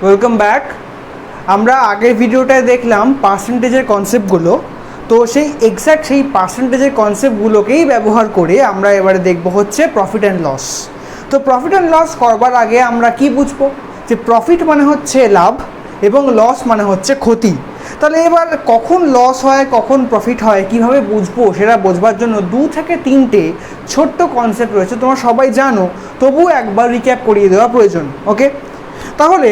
Welcome back. আমরা আগের ভিডিওটায় দেখলাম পার্সেন্টেজের কনসেপ্টগুলো, তো সেই এক্স্যাক্ট সেই পার্সেন্টেজের কনসেপ্টগুলোকেই ব্যবহার করে আমরা এবারে দেখব হচ্ছে প্রফিট অ্যান্ড লস। তো প্রফিট অ্যান্ড লস করবার আগে আমরা কি বুঝবো, যে প্রফিট মানে হচ্ছে লাভ এবং লস মানে হচ্ছে ক্ষতি। তাহলে এবার কখন লস হয় কখন প্রফিট হয় কীভাবে বুঝবো, সেটা বোঝবার জন্য 2 থেকে 3টে ছোট্ট কনসেপ্ট রয়েছে, তোমরা সবাই জানো, তবুও একবার রিক্যাপ করিয়ে দেওয়া প্রয়োজন। ওকে, তাহলে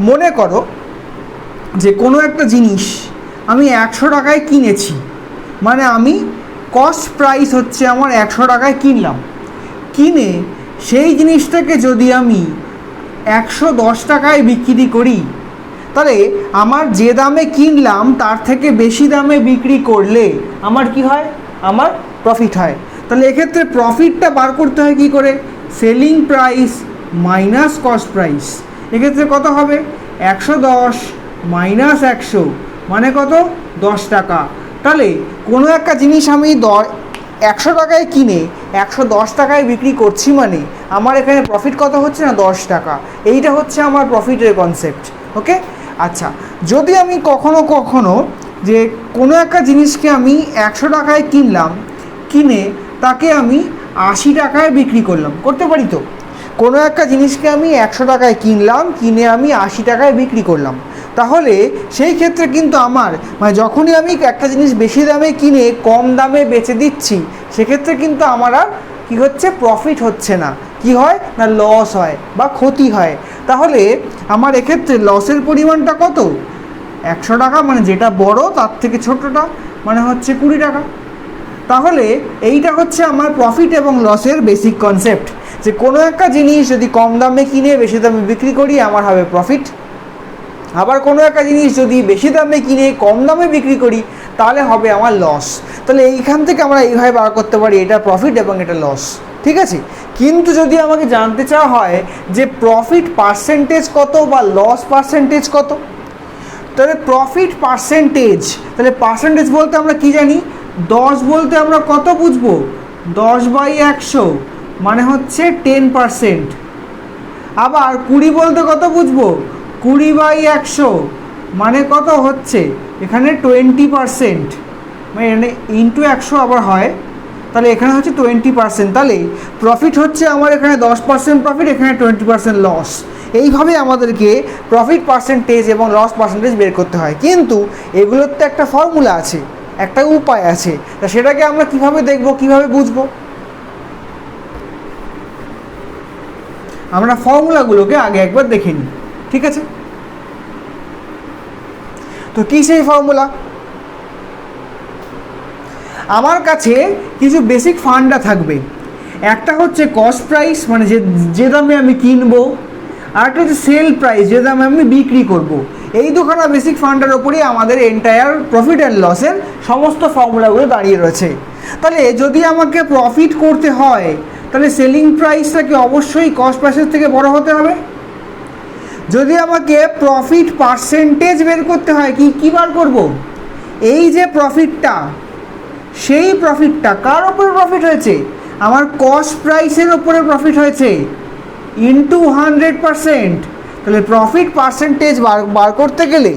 মনে করো যে কোনো একটা জিনিস আমি 100 টাকায় কিনেছি, মানে আমি কস্ট প্রাইস হচ্ছে আমার 100 টাকায় কিনলাম, কিনে সেই জিনিসটাকে যদি আমি 110 টাকায় বিক্রি করি, তাহলে আমার যে দামে কিনলাম তার থেকে বেশি দামে বিক্রি করলে আমার কি হয়, আমার প্রফিট হয়। তাহলে এক্ষেত্রে প্রফিটটা বার করতে হয় কী করে, selling price minus cost price. এক্ষেত্রে কত হবে, 110 মাইনাস 100 মানে কত, 10 টাকা। তাহলে কোনো একটা জিনিস আমি 100 টাকায় কিনে 110 টাকায় বিক্রি করছি, মানে আমার এখানে প্রফিট কত হচ্ছে না, 10 টাকা। এইটা হচ্ছে আমার প্রফিটের কনসেপ্ট। ওকে, আচ্ছা, যদি আমি কখনো যে কোনো একটা জিনিসকে আমি 100 টাকায় কিনলাম, কিনে তাকে আমি 80 টাকায় বিক্রি করলাম, করতে পারি তো? কোনো একটা জিনিসকে আমি 100 টাকায় কিনলাম, কিনে আমি 80 টাকায় বিক্রি করলাম, তাহলে সেই ক্ষেত্রে কিন্তু আমার মানে যখনই আমি একটা জিনিস বেশি দামে কিনে কম দামে বেচে দিচ্ছি, সেক্ষেত্রে কিন্তু আমার আর কী হচ্ছে, প্রফিট হচ্ছে না, কি হয় না, লস হয় বা ক্ষতি হয়। তাহলে আমার এক্ষেত্রে লসের পরিমাণটা কত, 100 টাকা, মানে যেটা বড় তার থেকে ছোটটা মানে হচ্ছে 20 টাকা। তাহলে এইটা হচ্ছে আমার প্রফিট এবং লসের বেসিক কনসেপ্ট, যে কোনো একটা জিনিস যদি কম দামে কিনে বেশি দামে বিক্রি করি আমার হবে প্রফিট, আবার কোনো একটা জিনিস যদি বেশি দামে কিনে কম দামে বিক্রি করি তাহলে হবে আমার লস। তাহলে এইখান থেকে আমরা এইভাবে বার করতে পারি এটা প্রফিট এবং এটা লস, ঠিক আছে। কিন্তু যদি আমাকে জানতে চাওয়া হয় যে প্রফিট পার্সেন্টেজ কত বা লস পার্সেন্টেজ কত, তাহলে প্রফিট পার্সেন্টেজ, তাহলে পার্সেন্টেজ বলতে আমরা কি জানি, 10 বলতে আমরা কত বুঝবো, 10/100 মানে হচ্ছে 10%। আবার 20 বলতে কত বুঝবো, 20/100 মানে কত হচ্ছে এখানে 20%, মানে এখানে ইন্টু 100 আবার হয়, তাহলে এখানে হচ্ছে 20%। তাহলে প্রফিট হচ্ছে আমার এখানে 10% প্রফিট, এখানে 20% লস। এইভাবে আমাদেরকে প্রফিট পার্সেন্টেজ এবং লস পার্সেন্টেজ বের করতে হয়। কিন্তু এগুলোর তো একটা ফর্মুলা আছে, একটা উপায় আছে, তা সেটাকে আমরা কিভাবে দেখব, কিভাবে বুঝবো? আমরা ফর্মুলাগুলোকে আগে একবার দেখে নিই, ঠিক আছে। তো কী সেই ফর্মুলা, আমার কাছে কিছু বেসিক ফান্ডা থাকবে। একটা হচ্ছে কস্ট প্রাইস, মানে যে দামে আমি কিনবো, আর একটা হচ্ছে সেল প্রাইস, যে দামে আমি বিক্রি করব। এই দুখানা বেসিক ফান্ডার ওপরেই আমাদের এন্টায়ার প্রফিট অ্যান্ড লসের সমস্ত ফর্মুলাগুলো দাঁড়িয়ে রয়েছে। তাহলে যদি আমাকে প্রফিট করতে হয় তাহলে সেলিং প্রাইসটাকে অবশ্যই কস্ট প্রাইসের থেকে বড় হতে হবে। যদি আমাকে প্রফিট পার্সেন্টেজ বের করতে হয়, কী বার করব, এই যে প্রফিটটা, সেই প্রফিটটা কার ওপরে প্রফিট হয়েছে, আমার কস্ট প্রাইসের ওপরে প্রফিট হয়েছে, ইন্টু 100%। তাহলে প্রফিট পার্সেন্টেজ বার করতে গেলে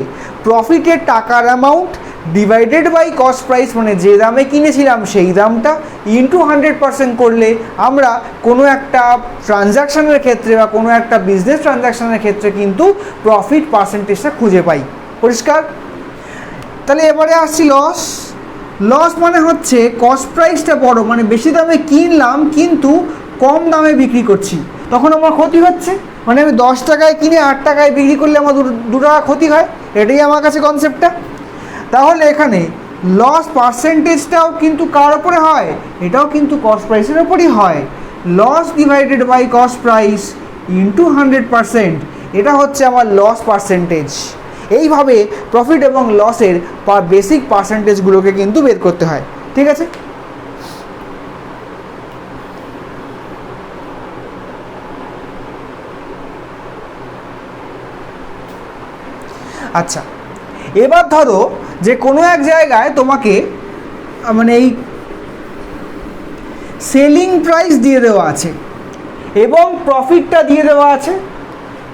প্রফিটের টাকার amount divided by cost price, মানে যে দামে কিনেছিলাম সেই দামটা, ইন্টু 100% করলে আমরা কোনো একটা ট্রানজ্যাকশানের ক্ষেত্রে বা কোনো একটা বিজনেস ট্রানজ্যাকশানের ক্ষেত্রে কিন্তু প্রফিট পার্সেন্টেজটা খুঁজে পাই। পরিষ্কার? তাহলে এবারে আসছি লস। লস মানে হচ্ছে কস্ট প্রাইসটা বড়, মানে বেশি দামে কিনলাম কিন্তু কম দামে বিক্রি করছি, তখন আমার ক্ষতি হচ্ছে, মানে আমি 10 টাকায় কিনে 8 টাকায় বিক্রি করলে আমার 2 টাকা ক্ষতি হয়। এটাই আমার কাছে কনসেপ্টটা। তাহলে এখানে লস পার্সেন্টেজটাও কিন্তু কার ওপরে হয়, এটাও কিন্তু কস্ট প্রাইসের ওপরই হয়। Loss divided by cost price into 100%, এটা হচ্ছে আমার লস পার্সেন্টেজ। এইভাবে প্রফিট এবং লসের বেসিক পার্সেন্টেজগুলোকে কিন্তু বের করতে হয়, ঠিক আছে। আচ্ছা, এবার ধরো যে কোনো এক জায়গায় তোমাকে মানে এই সেলিং প্রাইস দিয়ে দেওয়া আছে এবং প্রফিটটা দিয়ে দেওয়া আছে,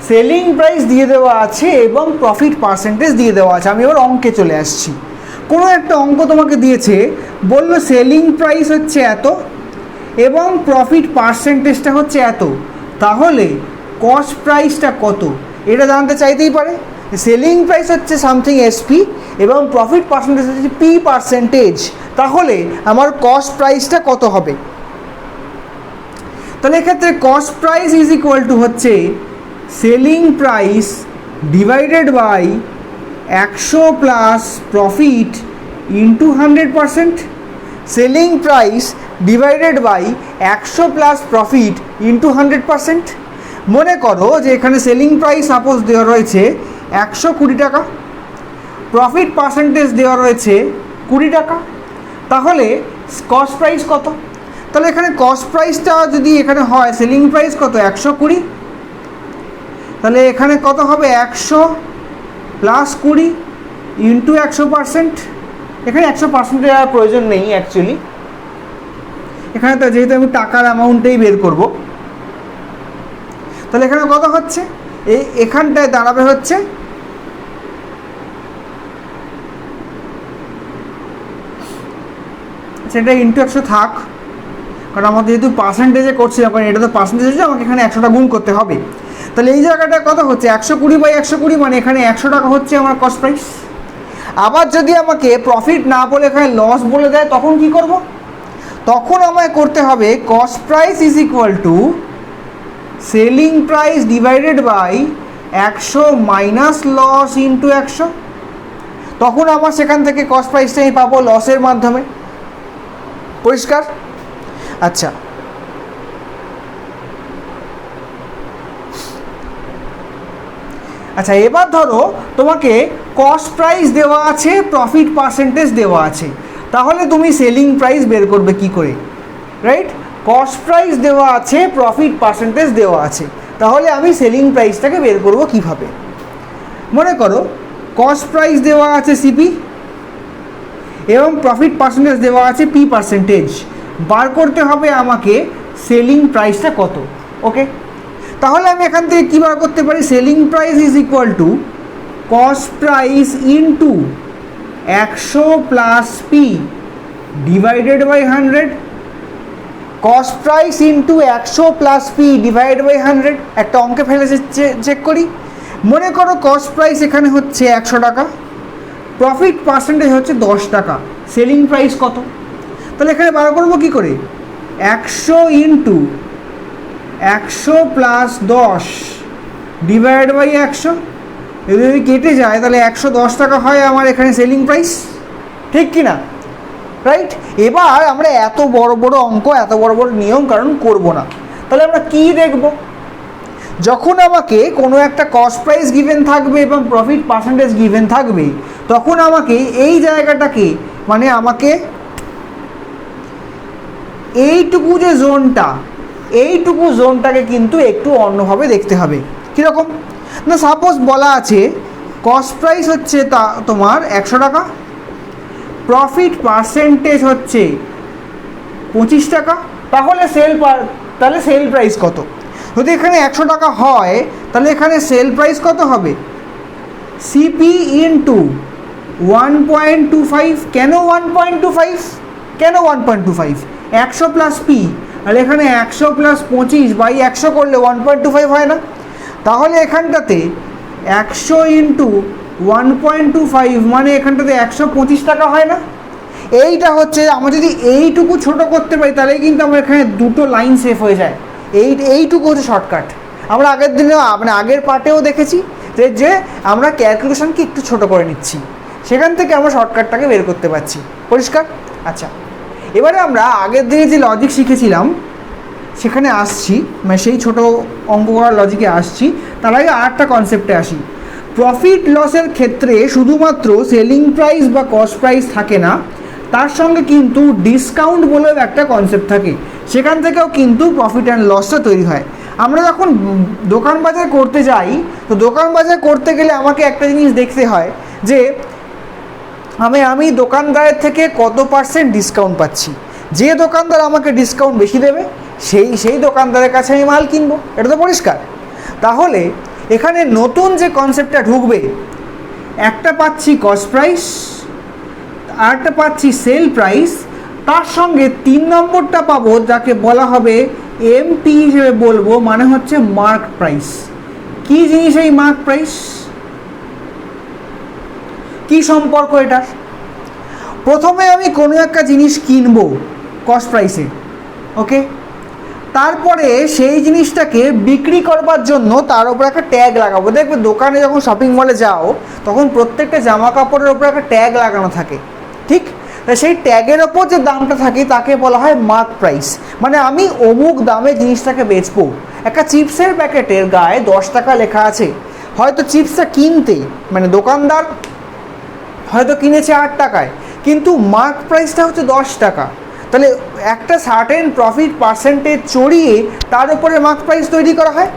সেলিং প্রাইস দিয়ে দেওয়া আছে এবং প্রফিট পার্সেন্টেজ দিয়ে দেওয়া আছে। আমি এবার অঙ্কে চলে আসছি। কোনো একটা অঙ্ক তোমাকে দিয়েছে, বললো সেলিং প্রাইস হচ্ছে এত এবং প্রফিট পার্সেন্টেজটা হচ্ছে এত, তাহলে কস্ট প্রাইসটা কত, এটা জানতে চাইতেই পারে। সেলিং প্রাইস হচ্ছে সামথিং এসপি এবং প্রফিট পার্সেন্টেজ হচ্ছে পি পার্সেন্টেজ, তাহলে আমার কস্ট প্রাইসটা কত হবে? তাহলে এক্ষেত্রে cost price is equal to হচ্ছে selling price divided by 100 plus profit into 100%। Selling price divided by 100 plus profit into 100%। মনে করো যে এখানে সেলিং প্রাইস সাপোজ দেওয়া রয়েছে 120 টাকা, প্রফিট পার্সেন্টেজ দেওয়া রয়েছে 20 টাকা, তাহলে কস্ট প্রাইস কত? তাহলে এখানে কস্ট প্রাইসটা যদি এখানে হয় সেলিং প্রাইস কত 120, তাহলে এখানে কত হবে 100 প্লাস 20 ইন্টু 100%। এখানে 100% আর প্রয়োজন নেই অ্যাকচুয়ালি, এখানে তো যেহেতু আমি টাকার অ্যামাউন্টেই বের করব, তাহলে এখানে কত হচ্ছে এখানটায় দাঁড়াবে হচ্ছে সেটা ইন্টু 100 থাক, কারণ আমাদের যেহেতু পার্সেন্টেজে করছিলাম, কারণ এটা তো পার্সেন্টেজ হচ্ছে, আমাকে এখানে 100টা গুণ করতে হবে। তাহলে এই জায়গাটা কত হচ্ছে 120 বাই 120, মানে এখানে 100 টাকা হচ্ছে আমার কস্ট প্রাইস। আবার যদি আমাকে প্রফিট না বলে এখানে লস বলে দেয়, তখন কি করব? তখন আমায় করতে হবে cost price is equal to selling price divided by 100 minus loss into 100। তখন আমার সেখান থেকে কস্ট প্রাইসটা আমি পাবো লসের মাধ্যমে। পরিষ্কার? আচ্ছা, আচ্ছা এবার ধরো তোমাকে কস্ট প্রাইস দেওয়া আছে, প্রফিট পার্সেন্টেজ দেওয়া আছে, তাহলে তুমি সেলিং প্রাইস বের করবে কি করে? রাইট, কস্ট প্রাইস দেওয়া আছে, প্রফিট পার্সেন্টেজ দেওয়া আছে, তাহলে আমি সেলিং প্রাইসটাকে বের করব কিভাবে? মনে করো কস্ট প্রাইস দেওয়া আছে সিপি এবং প্রফিট পার্সেন্টেজ দেওয়া আছে পি পার্সেন্টেজ, বার করতে হবে আমাকে সেলিং প্রাইসটা কত। ওকে, তাহলে আমি এখান থেকে কী বার করতে পারি? Selling price is equal to cost price into 100 plus P divided by 100। Cost price into 100 plus P divide by 100। একটা অঙ্কে ফেলে চেক করি। মনে করো কস্ট প্রাইস এখানে হচ্ছে 100 টাকা, প্রফিট পার্সেন্টেজ হচ্ছে 10 টাকা, সেলিং প্রাইস কত? তাহলে এখানে বার করবো কী করে? 100 ইন্টু 100 প্লাস 10 ডিভাইড বাই 100, যদি কেটে যায় তাহলে 110 টাকা হয় আমার এখানে সেলিং প্রাইস, ঠিক কি না? রাইট, এবার আমরা এত বড় বড় অঙ্ক, এত বড় বড় নিয়ম কারণ করব না। তাহলে আমরা কি দেখব? যখন আমাকে কোনো একটা কস্ট প্রাইস গিভেন থাকবে এবং প্রফিট পার্সেন্টেজ গিভেন থাকবে, তখন আমাকে এই জায়গাটাকে, মানে আমাকে এইটুকু যে জোনটা, এইটুকু জোনটাকে কিন্তু একটু অন্যভাবে দেখতে হবে। কীরকম না, সাপোজ বলা আছে কস্ট প্রাইস হচ্ছে তা তোমার 100 টাকা, প্রফিট পার্সেন্টেজ হচ্ছে 25 টাকা, তাহলে সেল প্রাইস কত? যদি এখানে 100 টাকা হয় তাহলে এখানে সেল প্রাইস কত হবে? CP into 1.25। কেন 1.25? কেন 1.25? 100 প্লাস পি, আর এখানে 100 প্লাস 25 বাই 100 করলে 1.25 হয় না? তাহলে এখানটাতে 100 ইন্টু 1.25 মানে এখানটাতে 125 টাকা হয় না? এইটা হচ্ছে, আমরা যদি এইটুকু ছোট করতে পারি তাহলে কিন্তু আমার এখানে দুটো লাইন সেভ হয়ে যায়। এইটুকু হচ্ছে শর্টকাট। আমরা আগের দিনে, মানে আগের পার্টেও দেখেছি যে আমরা ক্যালকুলেশনকে একটু ছোট করে নিচ্ছি, সেখান থেকে আমরা শর্টকাটটাকে বের করতে পারছি। পরিষ্কার? আচ্ছা, এবারে আমরা আগের দিনে যে লজিক শিখেছিলাম সেখানে আসছি, মানে সেই ছোটো অঙ্ক করার লজিকে আসছি। তার আগে আরেকটা কনসেপ্টে আসি। প্রফিট লসের ক্ষেত্রে শুধুমাত্র সেলিং প্রাইস বা কস্ট প্রাইস থাকে না, তার সঙ্গে কিন্তু ডিসকাউন্ট বলেও একটা কনসেপ্ট থাকে, সেখান থেকেও কিন্তু প্রফিট অ্যান্ড লসটা তৈরি হয়। আমরা যখন দোকান বাজার করতে যাই, তো দোকান বাজার করতে গেলে আমাকে একটা জিনিস দেখতে হয় যে আমি দোকানদারের থেকে কত % ডিসকাউন্ট পাচ্ছি। যে দোকানদার আমাকে ডিসকাউন্ট বেশি দেবে সেই দোকানদারের কাছে আমি মাল কিনবো, এটা তো পরিষ্কার। তাহলে এখানে নতুন যে কনসেপ্টটা ঢুকবে, একটা পাচ্ছি কস্ট প্রাইস, আরেকটা পাচ্ছি সেল প্রাইস, তার সঙ্গে 3 নম্বরটা পাবো যাকে বলা হবে এমপি হিসেবে বলবো, মানে হচ্ছে মার্ক প্রাইস। কি জিনিস এই মার্ক প্রাইস, কি সম্পর্ক এটার? প্রথমে আমি কোনো একটা জিনিস কিনবো কস্ট প্রাইসে, ওকে, তারপরে সেই জিনিসটাকে বিক্রি করবার জন্য তার উপর একটা ট্যাগ লাগাবো। দেখবে দোকানে যখন শপিং মলে যাও তখন প্রত্যেকটা জামা কাপড়ের উপর একটা ট্যাগ লাগানো থাকে, ঠিক? সেই ট্যাগের ওপর যে দামটা থাকে তাকে বলা হয় মার্ক প্রাইস। মানে আমি অমুক দামে জিনিসটাকে বেচবো। একটা চিপসের প্যাকেটের গায়ে 10 টাকা লেখা আছে, হয়তো চিপসটা কিনতে মানে দোকানদার হয়তো কিনেছে 8 টাকায়, কিন্তু মার্ক প্রাইসটা হচ্ছে 10 টাকা। তাহলে একটা সার্টেন প্রফিট পার্সেন্টেজ চড়িয়ে তার উপরে মার্ক প্রাইস তৈরি করা হয়।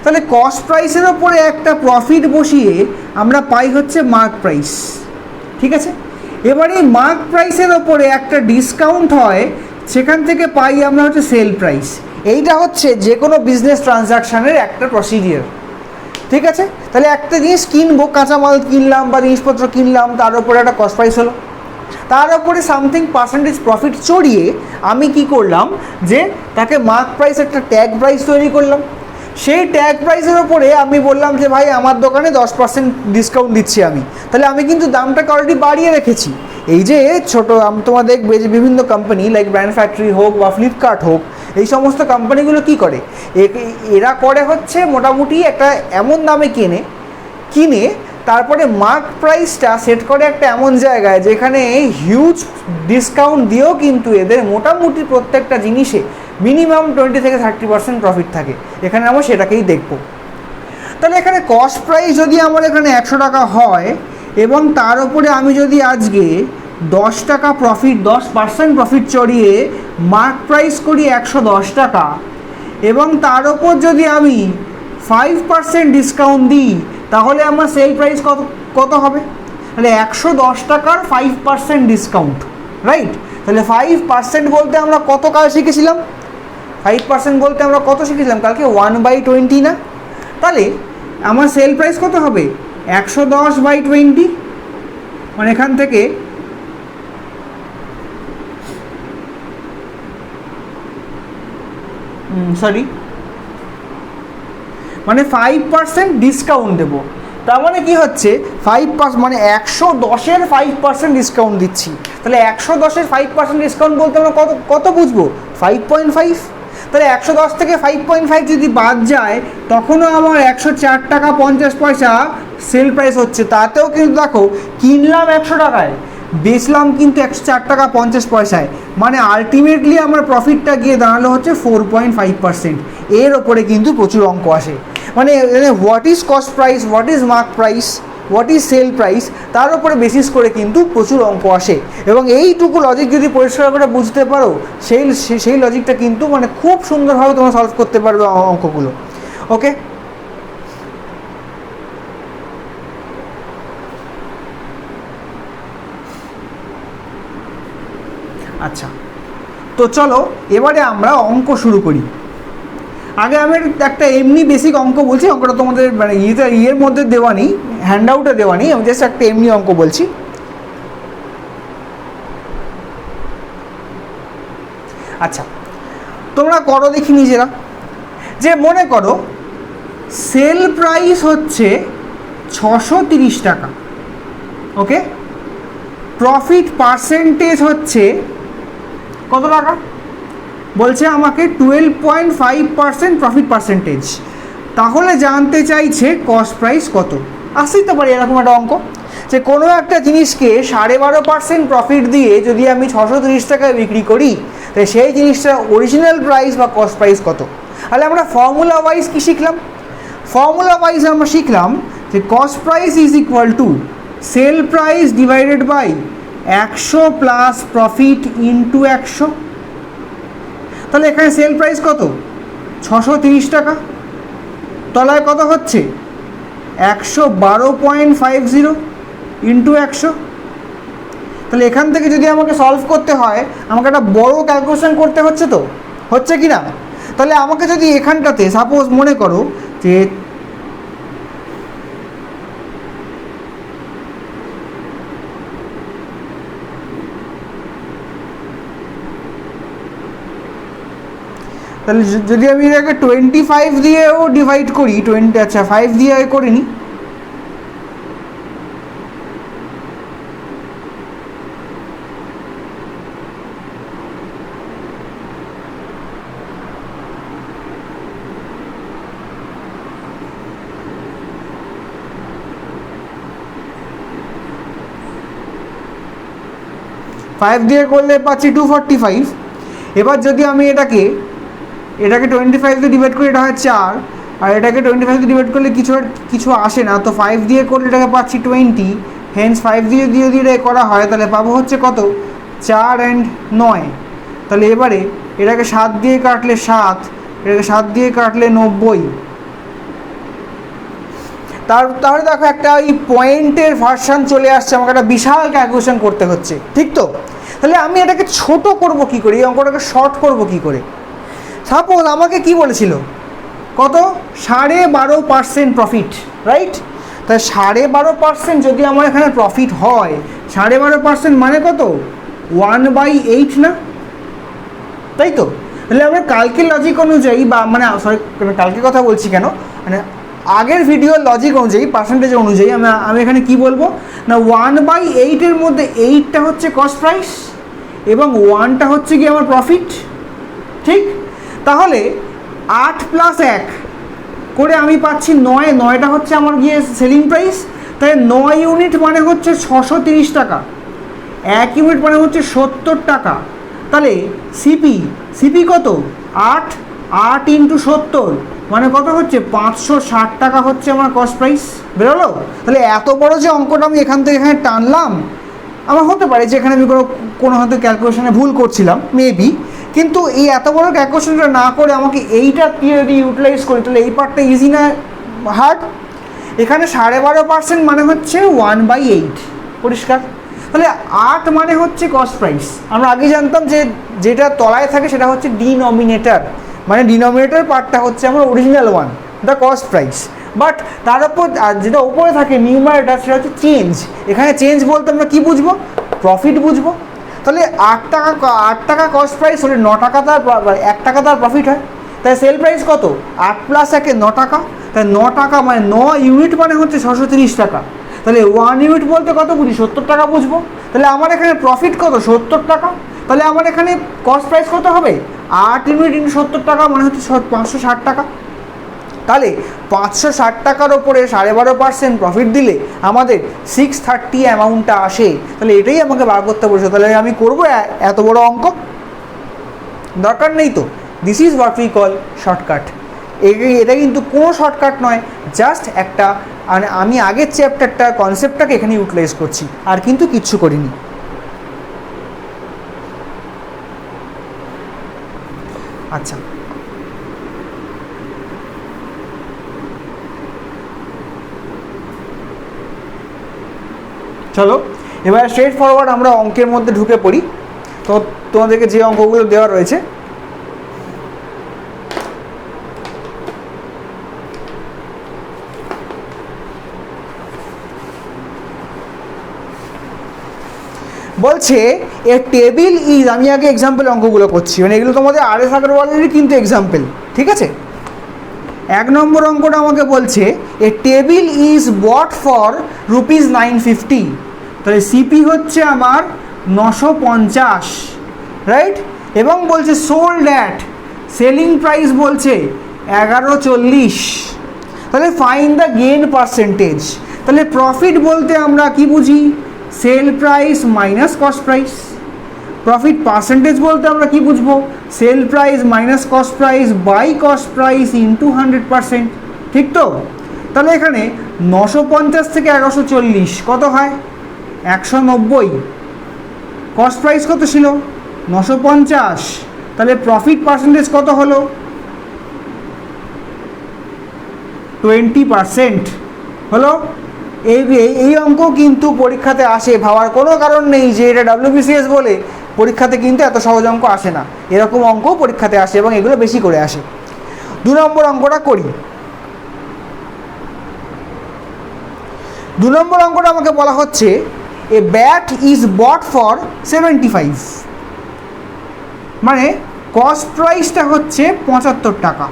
তাহলে কস্ট প্রাইসের ওপরে একটা প্রফিট বসিয়ে আমরা পাই হচ্ছে মার্ক প্রাইস, ঠিক আছে? এবার এই মার্ক প্রাইসের ওপরে একটা ডিসকাউন্ট হয়, সেখান থেকে পাই আমরা হচ্ছে সেল প্রাইস। এইটা হচ্ছে যে কোনো বিজনেস ট্রানজ্যাকশানের একটা প্রসিডিওর, ঠিক আছে? তাহলে একটা জিনিস কিনবো, কাঁচামাল কিনলাম বা জিনিসপত্র কিনলাম, তার উপরে একটা কস্ট প্রাইস হলো, তার উপরে সামথিং পার্সেন্টেজ প্রফিট চড়িয়ে আমি কি করলাম যে তাকে মার্ক প্রাইস একটা ট্যাগ প্রাইস তৈরি করলাম। সেই ট্যাগ প্রাইসের ওপরে আমি বললাম যে ভাই আমার দোকানে 10% ডিসকাউন্ট দিচ্ছি আমি, তাহলে আমি কিন্তু দামটাকে অলরেডি বাড়িয়ে রেখেছি। এই যে ছোটো তোমরা দেখবে যে বিভিন্ন কোম্পানি লাইক ব্র্যান্ড ফ্যাক্টরি হোক বা ফ্লিপকার্ট হোক, এই সমস্ত কোম্পানিগুলো কি করে, এরা করে হচ্ছে মোটামুটি একটা এমন দামে কিনে তারপরে মার্ক প্রাইসটা সেট করে একটা এমন জায়গায় যেখানে হিউজ ডিসকাউন্ট দিয়েও কিন্তু এদের মোটামুটি প্রত্যেকটা জিনিসে মিনিমাম 20 থেকে 30% প্রফিট থাকে। এখানে আমরা সেটাকেই দেখব। তাহলে এখানে কস্ট প্রাইস যদি আমার এখানে 100 টাকা হয় এবং তার উপরে আমি যদি আজকে 10 টাকা প্রফিট 10% প্রফিট চড়িয়ে মার্ক প্রাইস করি 110 টাকা, এবং তার ওপর যদি আমি 5% ডিসকাউন্ট দিই, তাহলে আমার সেল প্রাইস কত হবে? তাহলে 110 টাকার 5% ডিসকাউন্ট, রাইট? তাহলে 5% বলতে আমরা কত কাল শিখেছিলাম? 5% বলতে আমরা কত শিখেছিলাম কালকে? 1/20 না? তাহলে আমার সেল প্রাইস কত হবে? 110/20, মানে এখান থেকে মানে 5% ডিসকাউন্ট দেবো। তার মানে কি হচ্ছে 5% মানে 110-এর 5% ডিসকাউন্ট দিচ্ছি। তাহলে 110-এর 5% ডিসকাউন্ট বলতে আমরা কত বুঝবো? 5.5। তাহলে 110 থেকে 5.5 যদি বাদ যায় তখনও আমার 104 টাকা 50 পয়সা সেল প্রাইস হচ্ছে। তাতেও কিন্তু দেখো কিনলাম 100 টাকায়, বেচলাম কিন্তু 104 টাকা 50 পয়সায়, মানে আলটিমেটলি আমার প্রফিটটা গিয়ে দাঁড়ালো হচ্ছে 4.5%। এর ওপরে কিন্তু প্রচুর অঙ্ক আসে। মানে what is cost price, what is mark price, what is sell price, তার উপরে বেসিস করে কিন্তু প্রচুর অঙ্ক আসে। এবং এইটুকু লজিক যদি পরিষ্কার করে বুঝতে পারো, সেই লজিকটা কিন্তু মানে খুব সুন্দরভাবে তোমরা সলভ করতে পারবে অঙ্কগুলো, ওকে? আচ্ছা, তো চলো এবারে আমরা অঙ্ক শুরু করি। আগে আমি একটা এমনি বেসিক অঙ্ক বলছি, অঙ্কটা তোমাদের মানে ইয়ের মধ্যে দেওয়া নেই, হ্যান্ড আউটে দেওয়া নেই, আমি জাস্ট একটা এমনি অঙ্ক বলছি। আচ্ছা, তোমরা করো দেখি নিজেরা, যে মনে করো সেল প্রাইস হচ্ছে 630 টাকা, ওকে, প্রফিট পার্সেন্টেজ হচ্ছে কত টাকা? বলছে আমাকে 12.5% প্রফিট পার্সেন্টেজ। তাহলে জানতে চাইছে কস্ট প্রাইস কত। আসতেই তো পারে এরকম একটা অঙ্ক, যে কোনো একটা জিনিসকে 12.5% প্রফিট দিয়ে যদি আমি 630 টাকায় বিক্রি করি, তাই সেই জিনিসটা অরিজিনাল প্রাইস বা কস্ট প্রাইস কত? তাহলে আমরা ফর্মুলা ওয়াইজ কী শিখলাম? ফর্মুলা ওয়াইজ আমরা শিখলাম যে cost price is equal to sell price divided by 100 plus profit into 100। তাহলে এখানে সেল প্রাইস কত? 630 টাকা, তলায় কত হচ্ছে? 112.50 ইন্টু 100। তাহলে এখান থেকে যদি আমাকে সলভ করতে হয়, আমাকে একটা বড় ক্যালকুলেশন করতে হচ্ছে, তো হচ্ছে কি না? তাহলে আমাকে যদি এখানটাতে সাপোজ মনে করো যে তাহলে যদি আমি এটাকে 25 দিয়েও ডিভাইড করি, 20, আচ্ছা 5 দিয়ে করিনি, ফাইভ দিয়ে করলে পাচ্ছি 245। এবার যদি আমি এটাকে 25 দিয়ে ডিভাইড করি, এটা হয় 4, আর এটাকে 25 দিয়ে ডিভাইড করলে কিছু আসে না, তো 5 দিয়ে করলে এটাকে পাচ্ছি 20, হেন্স 5 দিয়ে এটা করা হয়, তাহলে পাবো হচ্ছে কত, 4 and 9। তাহলে এবারে এটাকে 7 দিয়ে কাটলে 7, এটাকে 7 দিয়ে কাটলে 90। তাহলে দেখো একটা এই পয়েন্টের ভার্সান চলে আসছে, আমাকে একটা বিশাল ক্যালকুলেশন করতে হচ্ছে, ঠিক তো? তাহলে আমি এটাকে ছোট করব কি করে, এই অঙ্কটাকে শর্ট করব কি করে? সাপোজ আমাকে কি বলেছিল, কত, 12.5% প্রফিট, রাইট? তাই 12.5% যদি আমার এখানে প্রফিট হয়, 12.5% মানে কত, 1/8 না, তাই তো? তাহলে আমরা কালকের লজিক অনুযায়ী, বা মানে সরি কালকে কথা বলছি কেন, মানে আগের ভিডিওর লজিক অনুযায়ী, পার্সেন্টেজ অনুযায়ী আমি এখানে কি বলবো না, 1/8-এর মধ্যে 8টা হচ্ছে কস্ট প্রাইস এবং 1টা হচ্ছে কি আমার প্রফিট, ঠিক? তাহলে 8 + 1 করে আমি পাচ্ছি 9, 9টা হচ্ছে আমার গিয়ে সেলিং প্রাইস। তাই 9 ইউনিট মানে হচ্ছে 630 টাকা, 1 ইউনিট মানে হচ্ছে 70 টাকা। তাহলে সিপি কত, 8 × 70 মানে কত হচ্ছে, 560 টাকা হচ্ছে আমার কস্ট প্রাইস, বেরোলো? তাহলে এত বড় যে অঙ্কটা আমি এখান থেকে এখানে টানলাম, আমার হতে পারে যে এখানে আমি কোনো হয়তো ক্যালকুলেশনে ভুল করছিলাম, মেবি, কিন্তু এই এত বড় ক্যালকুলেশনটা না করে আমাকে এইটা যদি ইউটিলাইজ করি, তাহলে এই পার্টটা ইজি না হার্ড? এখানে 12.5% মানে হচ্ছে 1/8, পরিষ্কার? তাহলে 8 মানে হচ্ছে কস্ট প্রাইস। আমরা আগে জানতাম যে যেটা তলায় থাকে সেটা হচ্ছে ডিনোমিনেটর, মানে ডিনোমিনেটর পার্টটা হচ্ছে আমার original one, the cost price. But তার উপর যেটা উপরে থাকে নিউমারেটর, সেটা হচ্ছে চেঞ্জ। এখানে চেঞ্জ বলতে আমরা কী বুঝবো, প্রফিট বুঝবো। তাহলে 8 টাকা কস্ট প্রাইস হলে 9 টাকা তার 1 টাকা তার প্রফিট হয়। তাই সেল প্রাইস কত, 8 + 1 9 টাকা। তাই 9 টাকা মানে 9 ইউনিট মানে হচ্ছে 630 টাকা। তাহলে 1 ইউনিট বলতে কত বুঝি, 70 টাকা বুঝবো। তাহলে আমার এখানে প্রফিট কত, 70 টাকা। তাহলে আমার এখানে কস্ট প্রাইস কত হবে, 8 ইউনিট × 70 টাকা মানে হচ্ছে 560 টাকা। তাহলে 560 টাকার ওপরে 12.5% প্রফিট দিলে আমাদের 630 অ্যামাউন্টটা আসে। তাহলে এটাই আমাকে বার করতে বলছে। তাহলে আমি করবো এত বড় অঙ্ক, দরকার নেই তো। This is what we call shortcut. এটা কিন্তু কোনো শর্টকাট নয়, জাস্ট একটা, মানে আমি আগের চ্যাপ্টারটার কনসেপ্টটাকে এখানে ইউটিলাইজ করছি, আর কিন্তু কিচ্ছু করিনি। আচ্ছা, চলো এবার স্ট্রেট ফরওয়ার্ড আমরা অঙ্কের মধ্যে ঢুকে পড়ি। তো তোমাদেরকে যে অঙ্কগুলো দেওয়া রয়েছে, বলছে এ টেবিল ইজ, আমি আগে এক্সাম্পল অঙ্কগুলো করছি, মানে এগুলো তোমাদের RS আগরওয়ালেরই কিন্তু এক্সাম্পল, ঠিক আছে? 1 নম্বর অঙ্কটা আমাকে বলছে এ টেবিল ইজ বট ফর ₹950। তাহলে সিপি হচ্ছে আমার 950, রাইট? এবং বলছে সোল্ড অ্যাট, সেলিং প্রাইস বলছে 1140। তাহলে ফাইন্ড দ্য গেইন পার্সেন্টেজ। তাহলে প্রফিট বলতে আমরা কি বুঝি, sell price minus cost price. Profit percentage বলতে আমরা কি বুঝবো, sell price minus cost price by cost price into 100%, ঠিক তো? তাহলে এখানে 950 থেকে 1140 কত হয়, 190। কস্ট প্রাইস কত ছিল, 950। তাহলে প্রফিট পার্সেন্টেজ কত হলো, 20% হলো। এই অঙ্ক কিন্তু পরীক্ষাতে আসে, ভাবার কোনো কারণ নেই যে এটা WBCS বলে পরীক্ষাতে কিন্তু এত সহজ অঙ্ক আসে না। এরকম অঙ্ক পরীক্ষাতে আসে এবং এগুলো বেশি করে আসে। 2 নম্বর অঙ্কটা করি। 2 নম্বর অঙ্কটা আমাকে বলা হচ্ছে এ ব্যাট ইজ বট ফর 75। মানে কস্ট প্রাইসটা হচ্ছে 75 টাকা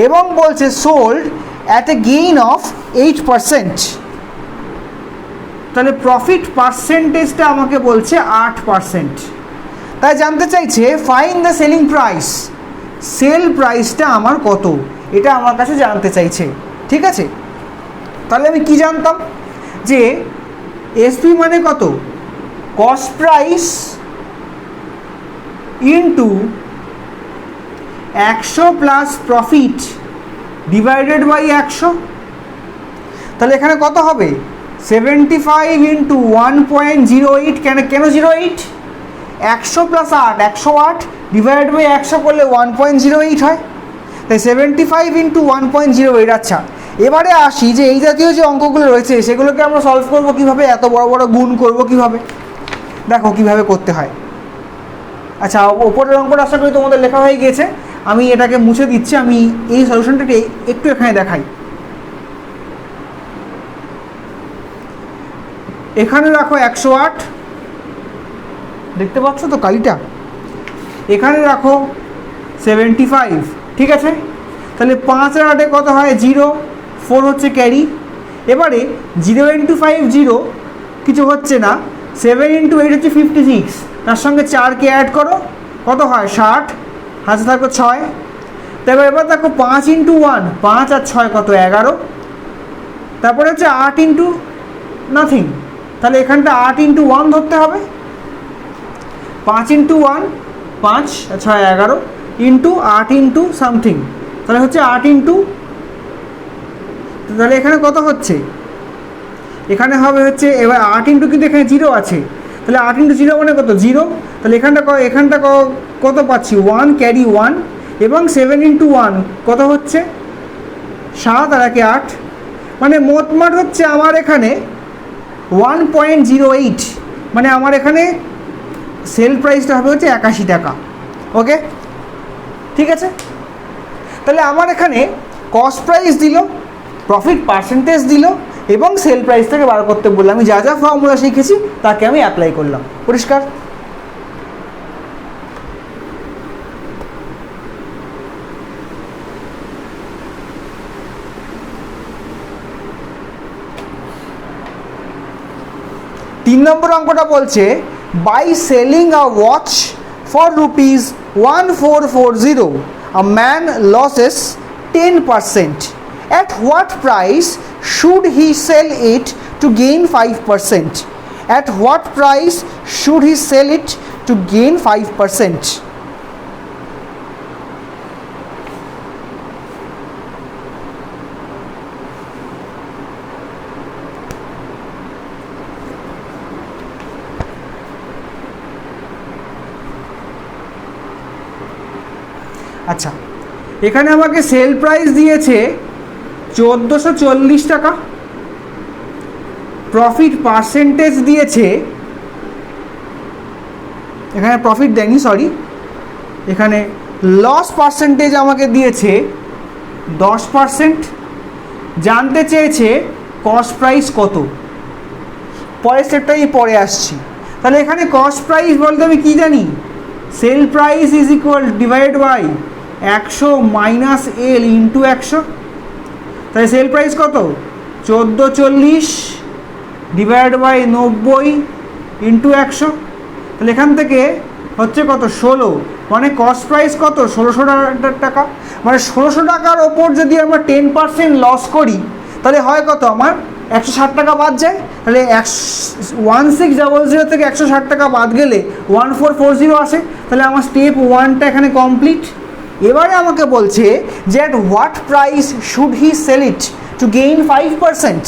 এবং বলছে sold at a gain of 8%। তাহলে প্রফিট পার্সেন্টেজটা আমাকে বলছে 8%। তাই জানতে চাইছে find the selling price, sell প্রাইসটা আমার কত, এটা আমার কাছে জানতে চাইছে। ঠিক আছে, তাহলে আমি কি জানতাম যে এসপি মানে কত, cost price into 100 plus profit divided by 100। তাহলে এখানে কত হবে 75 ইন্টু 1.08। কেন 08? 100 প্লাস 8, 108 ডিভাইড বাই 100 করলে 1.08 হয়। তাই 75 ইন্টু 1.08। আচ্ছা, এবারে আসি যে এই জাতীয় যে অঙ্কগুলো রয়েছে সেগুলোকে আমরা সলভ করব কীভাবে, এত বড় বড় গুণ করব কীভাবে, দেখো কীভাবে করতে হয়। আচ্ছা, ওপরের অঙ্কটা আশা করি তোমাদের লেখা হয়ে গিয়েছে, আমি এটাকে মুছে দিচ্ছি। আমি এই সলিউশনটাকে একটু এখানে দেখাই। এখানে রাখো 108, দেখতে পাচ্ছ তো কালিটা, এখানে রাখো 75। ঠিক আছে, তাহলে 5 আর 8 কত হয় 0, 4 হচ্ছে ক্যারি। এবারে 0 ইন্টু 5 0, কিছু হচ্ছে না। 7 ইন্টু 8 হচ্ছে 56, তার সঙ্গে 4কে অ্যাড করো, কত হয় 60, হাতে থাকো 6। তারপর এবার দেখো 5 ইন্টু 1, 5 আর 6 কত 11। তারপরে হচ্ছে 8 ইন্টু নাথিং, তাহলে এখানটা 8 ইন্টু 1 ধরতে হবে। 5 ইন্টু 1 5, 6 11 ইন্টু 8 ইন্টু সামথিং, তাহলে হচ্ছে 8 ইন্টু, তাহলে এখানে কত হচ্ছে, এখানে হবে হচ্ছে এবার 8 ইন্টু, কিন্তু এখানে 0 আছে, তাহলে 8 ইন্টু 0 মানে কত 0। তাহলে এখানটা কত পাচ্ছি 1 ক্যারি 1, এবং 7 ইন্টু 1 কত হচ্ছে 7 আর 1 8, মানে মোটমাট হচ্ছে আমার এখানে 1.08, মানে আমার এখানে সেল প্রাইসটা হবে হচ্ছে 81 টাকা। ওকে, ঠিক আছে। তাহলে আমার এখানে কস্ট প্রাইস দিল, প্রফিট পার্সেন্টেজ দিল এবং সেল প্রাইসটাকে বার করতে বললাম। আমি যা যা ফর্মুলা শিখেছি তাকে আমি অ্যাপ্লাই করলাম। পরিষ্কার? তিন নম্বর অঙ্কটা বলছে by selling a watch for ₹1440 a man loses 10%. At what price should he sell it to gain 5%? At what price should he sell it to gain 5%? আচ্ছা, এখানে আমাকে সেল প্রাইস দিয়েছে 1440 টাকা, প্রফিট পার্সেন্টেজ দিয়েছে, এখানে প্রফিট দেয়নি sorry, এখানে loss percentage আমাকে দিয়েছে 10%। জানতে চেয়েছে কস্ট প্রাইস কত, পরের স্টেপটাই পরে আসছি। তাহলে এখানে কস্ট প্রাইস বলতে আমি কী জানি, sell price is equal divide by 100 minus L into 100। তাহলে সেল প্রাইস কত 1440 ডিভাইড বাই 90 ইন্টু 100। তাহলে এখান থেকে হচ্ছে কত 16, মানে কস্ট প্রাইস কত 1600 টাকা। মানে 1600 টাকার ওপর যদি আমরা 10% লস করি তাহলে হয় কত, আমার 160 টাকা বাদ যায়। তাহলে 1600 থেকে 160 টাকা বাদ গেলে 1440 আসে। তাহলে আমার স্টেপ 1টা এখানে কমপ্লিট। এবারে আমাকে বলছে যে at what price should he sell it to gain 5%।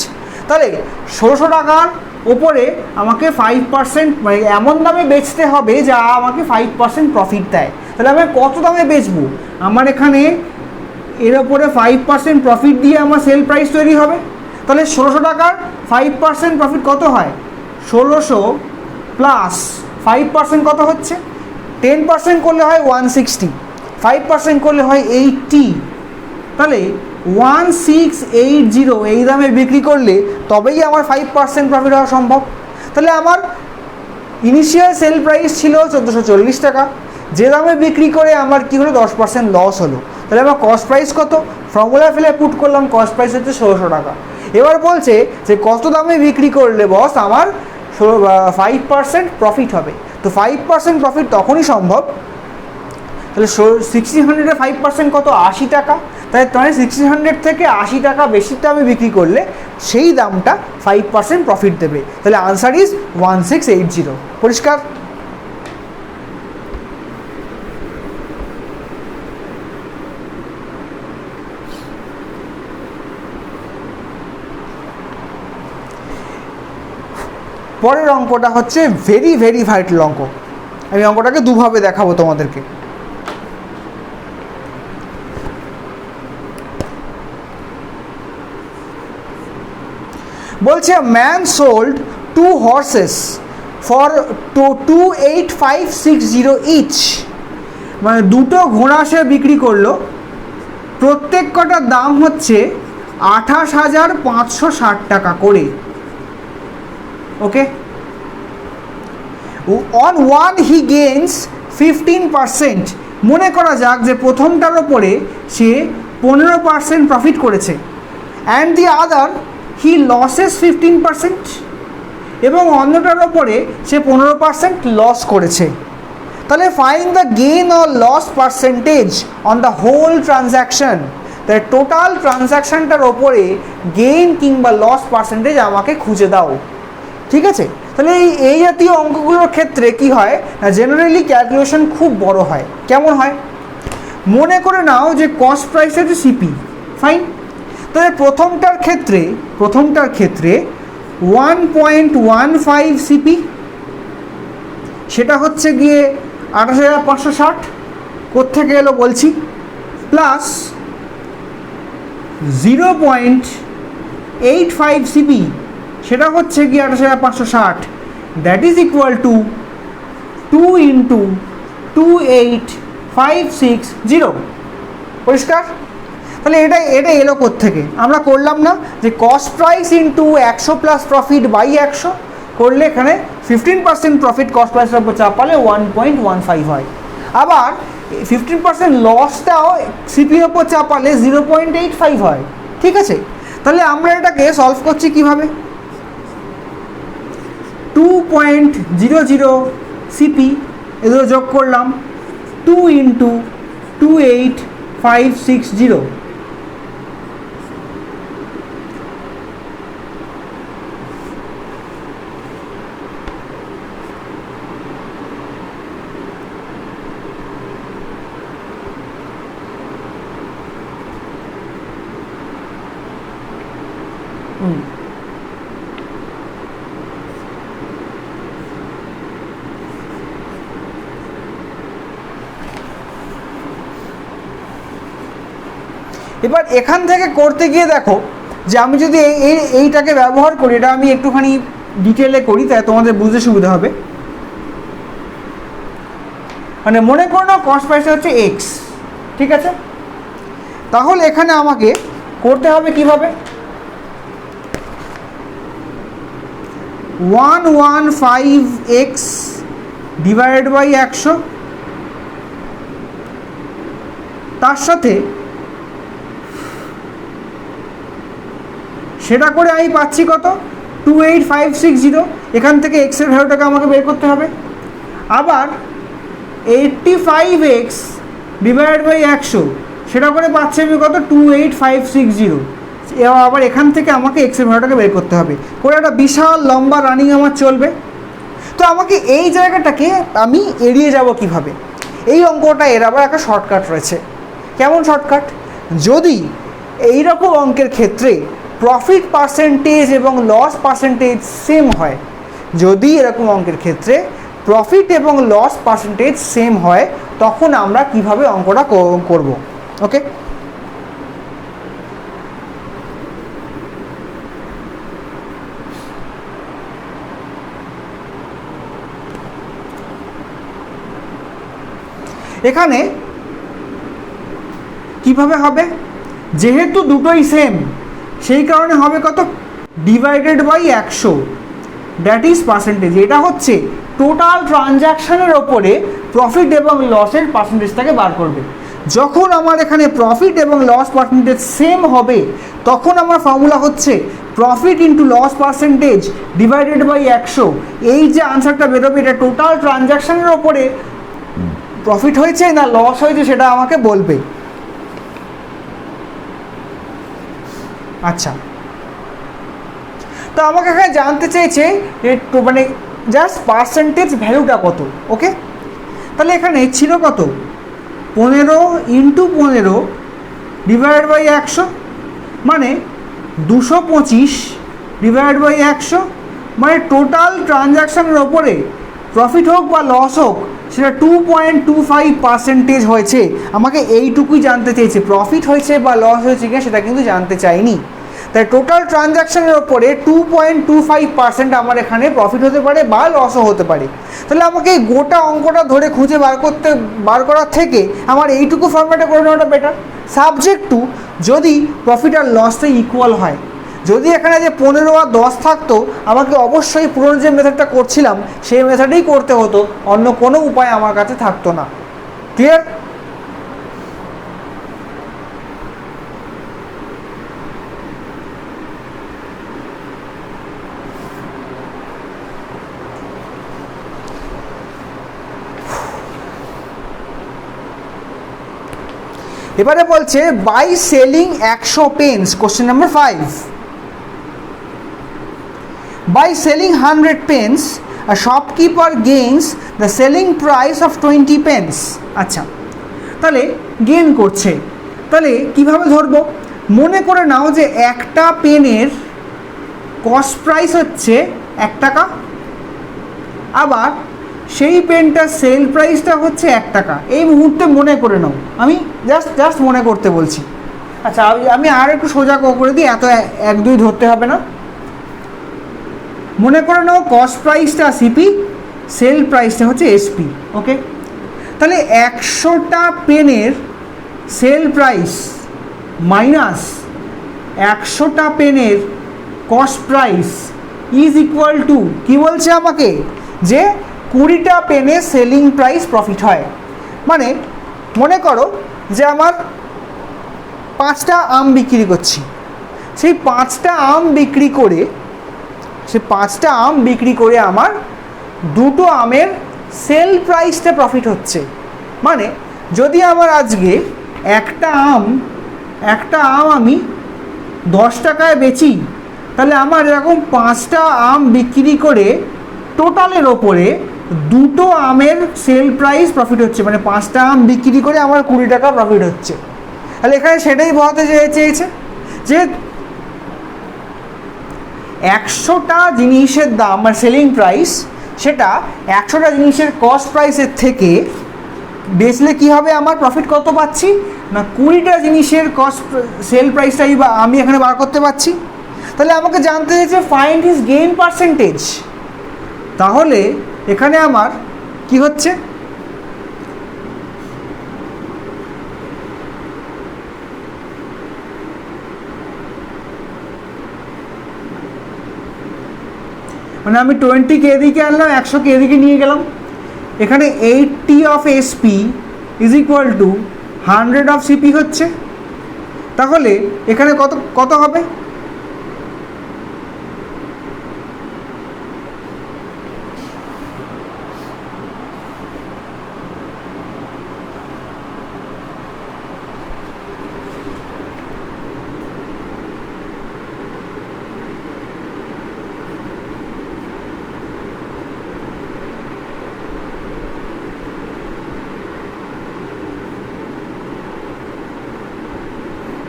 তাহলে 1600 টাকার ওপরে আমাকে 5%, মানে এমন দামে বেচতে হবে যা আমাকে 5% প্রফিট দেয়। তাহলে আমি কত দামে বেচবো, আমার এখানে এর ওপরে 5% প্রফিট দিয়ে আমার সেল প্রাইস তৈরি হবে। তাহলে 1600 টাকার 5% প্রফিট কত হয়, 1600 প্লাস 5% কত হচ্ছে, 10% করলে হয় 160, 5% করলে হয় 80। তাহলে 1680 এই দামে বিক্রি করলে তবেই আমার 5% প্রফিট হওয়া সম্ভব। তাহলে আমার ইনিশিয়াল সেল প্রাইস ছিল 1440 টাকা, যে দামে বিক্রি করে আমার কী হলো 10% লস হলো, তাহলে আমার কস্ট প্রাইস কত, ফর্মুলা ফেলে পুট করলাম কস্ট প্রাইস হচ্ছে 1600 টাকা। এবার বলছে যে কত দামে বিক্রি করলে বস আমার 5% প্রফিট হবে। তো 5% প্রফিট তখনই সম্ভব, তাহলে 1600-এ 5% কত, 80 টাকা। তাই মানে 1600 থেকে 80 টাকা বেশি দামে বিক্রি করলে সেই দামটা 5% প্রফিট দেবে। তাহলে আনসার ইজ 1680। পরিষ্কার? পরের অঙ্কটা হচ্ছে ভেরি ভেরি ভাইটাল অঙ্ক। আমি অঙ্কটাকে দুভাবে দেখাবো তোমাদেরকে। বলছে man sold 2 horses for 28560 each, মানে দুটো ঘোড়া সে বিক্রি করলো, প্রত্যেক কটার দাম হচ্ছে 28,560 টাকা করে। Okay, on one he gains 15%। মনে করা যাক যে প্রথমটার ওপরে সে 15% প্রফিট করেছে, and the other he loses 15%, এবং অন্যটার ওপরে সে 15% লস করেছে। তাহলে find the gain or loss percentage on the whole transaction. তাই টোটাল ট্রানজ্যাকশনটার ওপরে গেইন কিংবা লস পার্সেন্টেজ আমাকে খুঁজে দাও। ঠিক আছে, তাহলে এই জাতীয় অঙ্কগুলোর ক্ষেত্রে কি হয় না, জেনারেলি ক্যালকুলেশন খুব বড় হয়। কেমন হয়, মনে করে নাও যে কস্ট প্রাইস হচ্ছে সিপি, ফাইন। তাহলে প্রথমটার ক্ষেত্রে 1.15 সিপি, সেটা হচ্ছে গিয়ে 28,560, কোত্থেকে এলো বলছি, প্লাস 0.85 সিপি, সেটা হচ্ছে গিয়ে 28,560, দ্যাট ইজ ইকুয়াল টু 2 × 28560। পরিষ্কার? তাহলে এটা এলো কোত্থেকে, আমরা করলাম না যে cost price into 100 plus profit by 100 করলে এখানে 15% প্রফিট কস্ট প্রাইসের উপর চাপালে 1.15 হয়। আবার 15% লসটাও সিপির ওপর চাপালে 0.85 হয়। ঠিক আছে, তাহলে আমরা এটাকে সলভ করছি কিভাবে, 2.00 সিপি এগুলো যোগ করলাম, 2 × 28560, এবার এখান থেকে করতে গিয়ে দেখো যে আমি যদি এইটাকে ব্যবহার করি, এটা আমি একটুখানি ডিটেলে করি তাই তোমাদের বুঝতে সুবিধা হবে। মানে মনে করো না কস্ট প্রাইস হচ্ছে এক্স, ঠিক আছে, তাহলে এখানে আমাকে করতে হবে কিভাবে, 115x ডিভাইডেড বাই 100, তার সাথে সেটা করে আমি পাচ্ছি কত, 28560। এখান থেকে এক্সের ভ্যালুটাকে আমাকে বের করতে হবে। আবার 85x ডিভাইডেড বাই 100, সেটা করে পাচ্ছি আমি কত, 28560। আবার এখান থেকে আমাকে এক্সের ভ্যালুটাকে বের করতে হবে, করে একটা বিশাল লম্বা রানিং আমার চলবে। তো আমাকে এই জায়গাটাকে আমি এড়িয়ে যাব কিভাবে, এই অঙ্কটা এর আবার একটা শর্টকাট রয়েছে। কেমন শর্টকাট, যদি এইরকম অঙ্কের ক্ষেত্রে প্রফিট পার্সেন্টেজ এবং লস পার্সেন্টেজ সেম হয়, যদি এরকম অঙ্কের ক্ষেত্রে প্রফিট এবং লস পার্সেন্টেজ সেম হয়, তখন আমরা কিভাবে অঙ্কটা করব। ওকে, এখানে কিভাবে হবে, যেহেতু দুটোই সেম সেই কারণে হবে কত, divided by 100, that is percentage. এটা হচ্ছে টোটাল ট্রানজ্যাকশনের ওপরে প্রফিট এবং লসের পার্সেন্টেজটাকে বার করবে। যখন আমার এখানে প্রফিট এবং লস পার্সেন্টেজ সেম হবে তখন আমার ফর্মুলা হচ্ছে profit into loss percentage divided by 100। এই যে আনসারটা বেরোবে এটা টোটাল ট্রানজ্যাকশনের ওপরে প্রফিট হয়েছে না লস হয়েছে সেটা আমাকে বলবে। আচ্ছা, তো আমাকে এখানে জানতে চেয়েছে মানে জাস্ট পার্সেন্টেজ ভ্যালুটা কত। ওকে, তাহলে এখানে ছিল কত 15 ইন্টু 15 ডিভাইড বাই 100 মানে 225 ডিভাইড বাই 100 মানে টোটাল ট্রানজ্যাকশনের ওপরে প্রফিট হোক বা লস হোক সেটা 2.25% হয়েছে। আমাকে এইটুকুই জানতে চেয়েছে, প্রফিট হয়েছে বা লস হয়েছে কিনা সেটা কিন্তু জানতে চাইনি। তাই টোটাল ট্রানজ্যাকশনের ওপরে 2.25% আমার এখানে প্রফিট হতে পারে বা লসও হতে পারে। তাহলে আমাকে এই গোটা অঙ্কটা ধরে খুঁজে বার করার থেকে আমার এইটুকু ফর্ম্যাটে করে নেওয়াটা বেটার। সাবজেক্ট টু যদি প্রফিট আর লসটা ইকুয়াল হয়। যদি এখানে যে 15 আর 10 থাকতো আমাকে অবশ্যই পুরনো যে মেথডটা করছিলাম সেই মেথডেই করতে হতো, অন্য কোনো উপায় আমার কাছে থাকতো না। ক্লিয়ার? এবারে বলছে by selling 100 pence. Question number 5, by selling 100 pence a shopkeeper gains the selling price of 20 pence। আচ্ছা, তাহলে গেইন করছে, তাহলে কিভাবে ধরবো? মনে করে নাও যে একটা পেনের কস্ট প্রাইস হচ্ছে 1 টাকা, আবার সেই পেনটার সেল প্রাইসটা হচ্ছে 1 টাকা। এই মুহূর্তে মনে করে নাও, আমি জাস্ট মনে করতে বলছি। আচ্ছা, আমি আর একটু সোজা করে দিই, এত 1-2 ধরতে হবে না। মনে করে নাও কস্ট প্রাইসটা সিপি, সেল প্রাইসটা হচ্ছে এসপি। ওকে, তাহলে 100টা পেনের সেল প্রাইস মাইনাস 100টা পেনের cost price is equal to, কী বলছে আমাকে, যে 20টা পেনের সেলিং প্রাইস প্রফিট হয়। মানে মনে করো যে আমার 5টা আম বিক্রি করছি, সেই 5টা আম বিক্রি করে আমার 2টো আমের সেল প্রাইসটা প্রফিট হচ্ছে। মানে যদি আমার আজকে একটা আম আমি 10 টাকায় বেচি, তাহলে আমার এরকম 5টা আম বিক্রি করে টোটালের ওপরে 2টো আমের সেল প্রাইস প্রফিট হচ্ছে। মানে 5টা আম বিক্রি করে আমার 20 টাকা প্রফিট হচ্ছে। তাহলে এখানে সেটাই বোঝাতে চেয়েছে যে 100টা জিনিসের দাম আর সেলিং প্রাইস সেটা 100টা জিনিসের কস্ট প্রাইসের থেকে বেচলে কি হবে, আমার প্রফিট কত পাচ্ছি না 20টা জিনিসের কস্ট সেল প্রাইসটাই বা আমি এখানে বার করতে পারছি। তাহলে আমাকে জানতে চাইছে ফাইন্ড হিজ গেইন পার্সেন্টেজ। তাহলে এখানে আমার কি হচ্ছে, মানে আমি 20কে এদিকে আনলাম, 100কে এদিকে নিয়ে গেলাম। এখানে 80 of SP is equal to 100 of CP হচ্ছে। তাহলে এখানে কত হবে,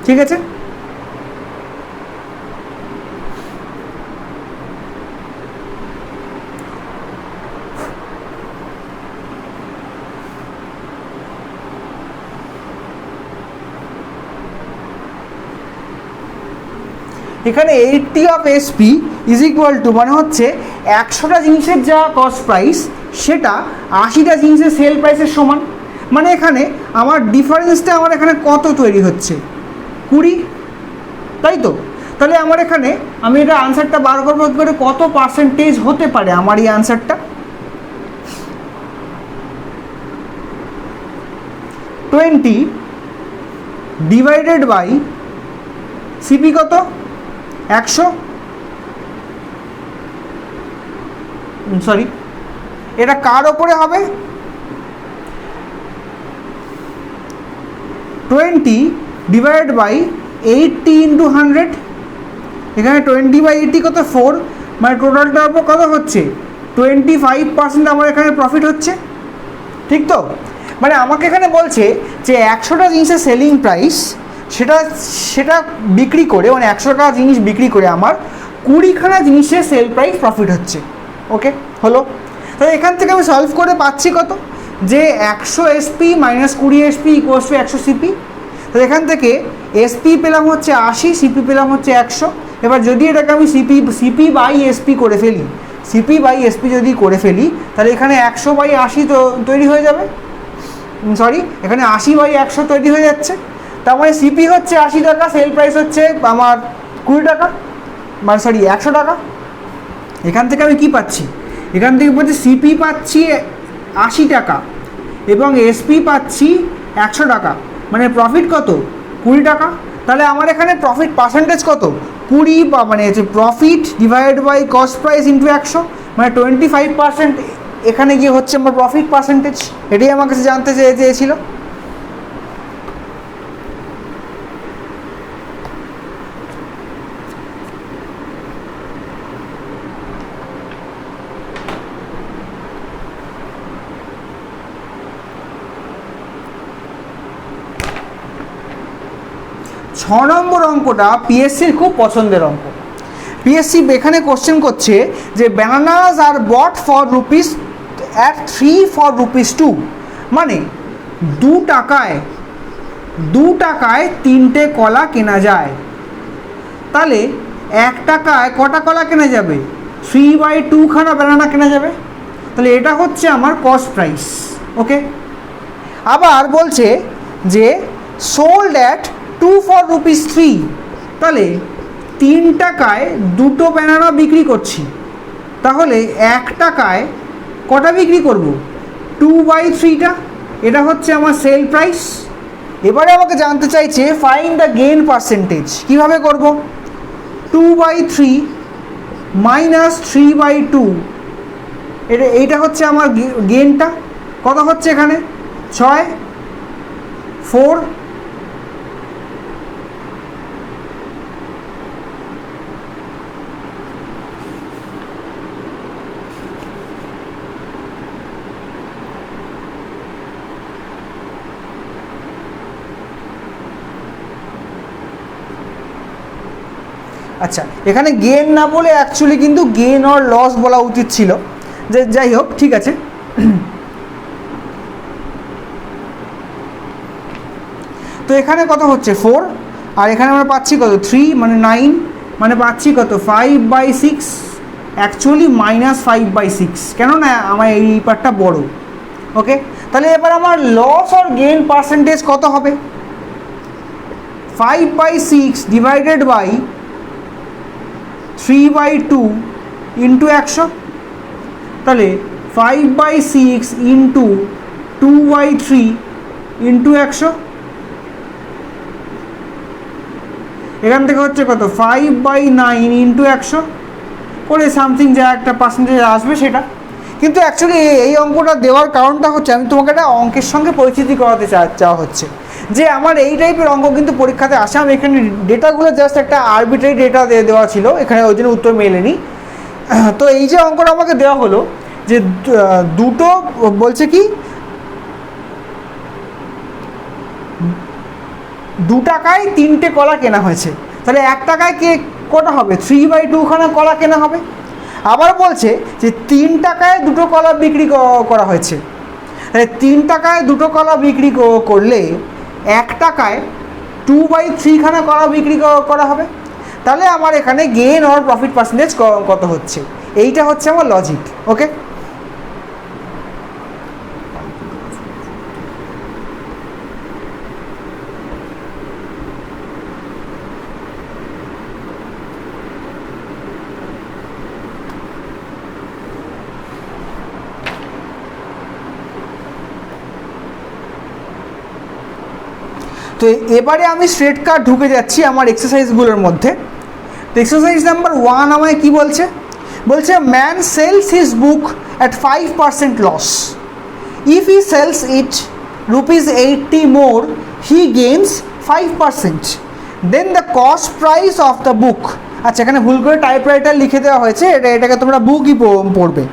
ঠিক আছে? এখানে 80 of SP is equal two মানে হচ্ছে 100টা জিনিসের যা কস্ট প্রাইস সেটা 80টা জিনিসের সেল প্রাইসের সমান। মানে এখানে আমার ডিফারেন্সটা আমার এখানে কত তৈরি হচ্ছে, 20, তাই তো? তাহলে আমার এখানে আমি এটা আনসারটা বার করবো করে কত পার্সেন্টেজ হতে পারে আমার এই আনসারটা। 20 ডিভাইডেড বাই সিপি কত 100, সরি এটা কার ওপরে হবে 20 ডিভাইডেড বাই 80 ইন্টু 100, এখানে 20 বাই 80 কত 4, মানে টোটালটার উপর কত হচ্ছে 25% আমার এখানে প্রফিট হচ্ছে, ঠিক তো? মানে আমাকে এখানে বলছে যে 100টা জিনিসের সেলিং প্রাইস সেটা বিক্রি করে, মানে 100 টাকা জিনিস বিক্রি করে আমার 20খানা জিনিসের সেল প্রাইস প্রফিট হচ্ছে। ওকে হলো, তো এখান থেকে আমি সলভ করে পাচ্ছি কত, যে 100 SP minus 20 SP equals to 100 CP. তো এখান থেকে এসপি পেলাম হচ্ছে 80, সিপি পেলাম হচ্ছে 100। এবার যদি এটাকে আমি সিপি বাই এসপি করে ফেলি, সিপি বাই এসপি যদি করে ফেলি, তাহলে এখানে 100 বাই 80 তো তৈরি হয়ে যাবে, সরি এখানে 80 বাই 100 তৈরি হয়ে যাচ্ছে। তার মানে সিপি হচ্ছে 80 টাকা, সেল প্রাইস হচ্ছে আমার 20 টাকা, মানে সরি 100 টাকা। এখান থেকে আমি কি পাচ্ছি, এখান থেকে বলছি সিপি পাচ্ছি 80 টাকা এবং এসপি পাচ্ছি 100 টাকা, মানে প্রফিট কত 20 টাকা। তাহলে আমার এখানে প্রফিট পার্সেন্টেজ কত 20, বা মানে হচ্ছে profit divide by cost price into 100, মানে 25% এখানে গিয়ে হচ্ছে আমার প্রফিট পার্সেন্টেজ। এটাই আমার কাছে জানতে চেয়েছিল। 6 নম্বর অঙ্কটা পিএসসির খুব পছন্দের অঙ্ক। পিএসসি এখানে কোশ্চেন করছে যে bananas are bought for rupees at 3 for rupees 2, মানে 2 টাকায় 3টে কলা কেনা যায়। তাহলে 1 টাকায় কটা কলা কেনা যাবে, 3/2 খানা ব্যানানা কেনা যাবে। তাহলে এটা হচ্ছে আমার কস্ট প্রাইস। ওকে, আবার বলছে যে সোল্ড অ্যাট 2 ফর রুপিস 3, তাহলে 3 টাকায় 2টো ব্যানানা বিক্রি করছি, তাহলে 1 টাকায় কটা বিক্রি করব 2/3টা, এটা হচ্ছে আমার সেল প্রাইস। এবারে আমাকে জানতে চাইছে ফাইন্ড দ্য গেইন পার্সেন্টেজ। কীভাবে করব, 2/3 মাইনাস 3/2, এইটা হচ্ছে আমার গেইনটা। কত হচ্ছে এখানে 6, 4, আচ্ছা এখানে গেন না বলে অ্যাকচুয়ালি কিন্তু গেন অর লস বলা উচিত ছিল, যে যাই হোক ঠিক আছে। তো এখানে কত হচ্ছে 4, আর এখানে আমরা পাচ্ছি কত 3, মানে 9, মানে পাচ্ছি কত 5/6, অ্যাকচুয়ালি -5/6, কেননা আমার এই পার্টটা বড়। ওকে, তাহলে এবার আমার লস অর গেন পার্সেন্টেজ কত হবে, 5/6 ডিভাইডেড বাই 3/2 ইন্টু 100, তাহলে 5/6 ইন্টু 2/3 ইন্টু 100, এখান থেকে হচ্ছে কত 5/9 ইন্টু 100 করে সামথিং যা একটা পার্সেন্টেজ আসবে সেটা। কিন্তু অ্যাকচুয়ালি এই অঙ্কটা দেওয়ার কারণটা হচ্ছে আমি তোমাকে একটা অঙ্কের সঙ্গে পরিচিতি করাতে চাওয়া হচ্ছে, যে আমার এই টাইপের অঙ্ক কিন্তু পরীক্ষাতে আসে। আমি এখানে ডেটাগুলো জাস্ট একটা আরবিট্রারি ডেটা দেওয়া ছিল, এখানে ওই জন্য উত্তর মেলেনি। তো এই যে অঙ্কটা আমাকে দেওয়া হলো যে দুটো বলছে কি 2 টাকায় 3টে কলা কেনা হয়েছে, তাহলে 1 টাকায় কটা হবে 3/2 খানা কলা কেনা হবে। আবার বলছে যে 3 টাকায় 2টো কলা বিক্রি করা হয়েছে, তাহলে 3 টাকায় 2টো কলা বিক্রি করলে 1 টাকায় 2/3 খানা কলা বিক্রি করা হবে। তাহলে আমার এখানে গেইন অর প্রফিট পার্সেন্টেজ কত হচ্ছে, এইটা হচ্ছে আমার লজিক। ওকে, তো এবারে আমি স্ট্রেট কাট ঢুকে যাচ্ছি আমার এক্সারসাইজগুলোর মধ্যে। তো এক্সারসাইজ নাম্বার 1 আমায় কি বলছে, বলছে man sells his book at 5% loss, if he sells it ₹80 more he gains 5%, then the cost price of the book. আচ্ছা, এখানে ভুল করে টাইপরাইটার লিখে দেওয়া হয়েছে, এটাকে তোমরা বুকই পড়বে।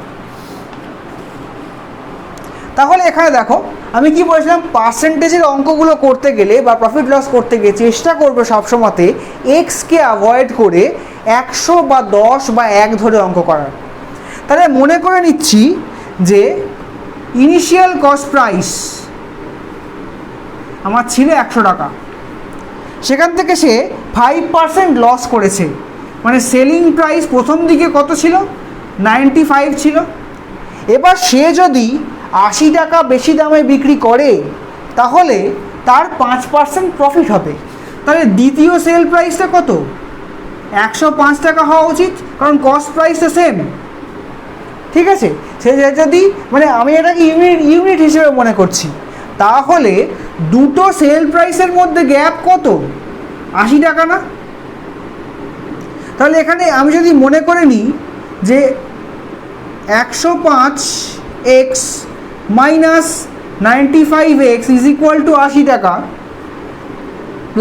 তাহলে এখানে দেখো আমি কি বলেছিলাম, পার্সেন্টেজের অঙ্কগুলো করতে গেলে বা প্রফিট লস করতে গিয়ে চেষ্টা করবে সবসময়তে এক্সকে অ্যাভয়েড করে 100 বা 10 বা 1 ধরে অঙ্ক করার। তাহলে মনে করে নিচ্ছি যে ইনিশিয়াল কস্ট প্রাইস আমার ছিল 100 টাকা, সেখান থেকে সে 5% লস করেছে, মানে সেলিং প্রাইস প্রথম দিকে কত ছিল, 95 ছিল। এবার সে যদি 80 টাকা বেশি দামে বিক্রি করে তাহলে তার 5% প্রফিট হবে। তাহলে দ্বিতীয় সেল প্রাইসটা কত, 105 টাকা হওয়া উচিত, কারণ কস্ট প্রাইসটা সেম। ঠিক আছে, সে যদি মানে আমি এটাকে ইউনিট হিসেবে মনে করছি, তাহলে দুটো সেল প্রাইসের মধ্যে গ্যাপ কত, 80 টাকা না? তাহলে এখানে আমি যদি মনে করে নিই যে 105x minus 95x is equal two 80 টাকা,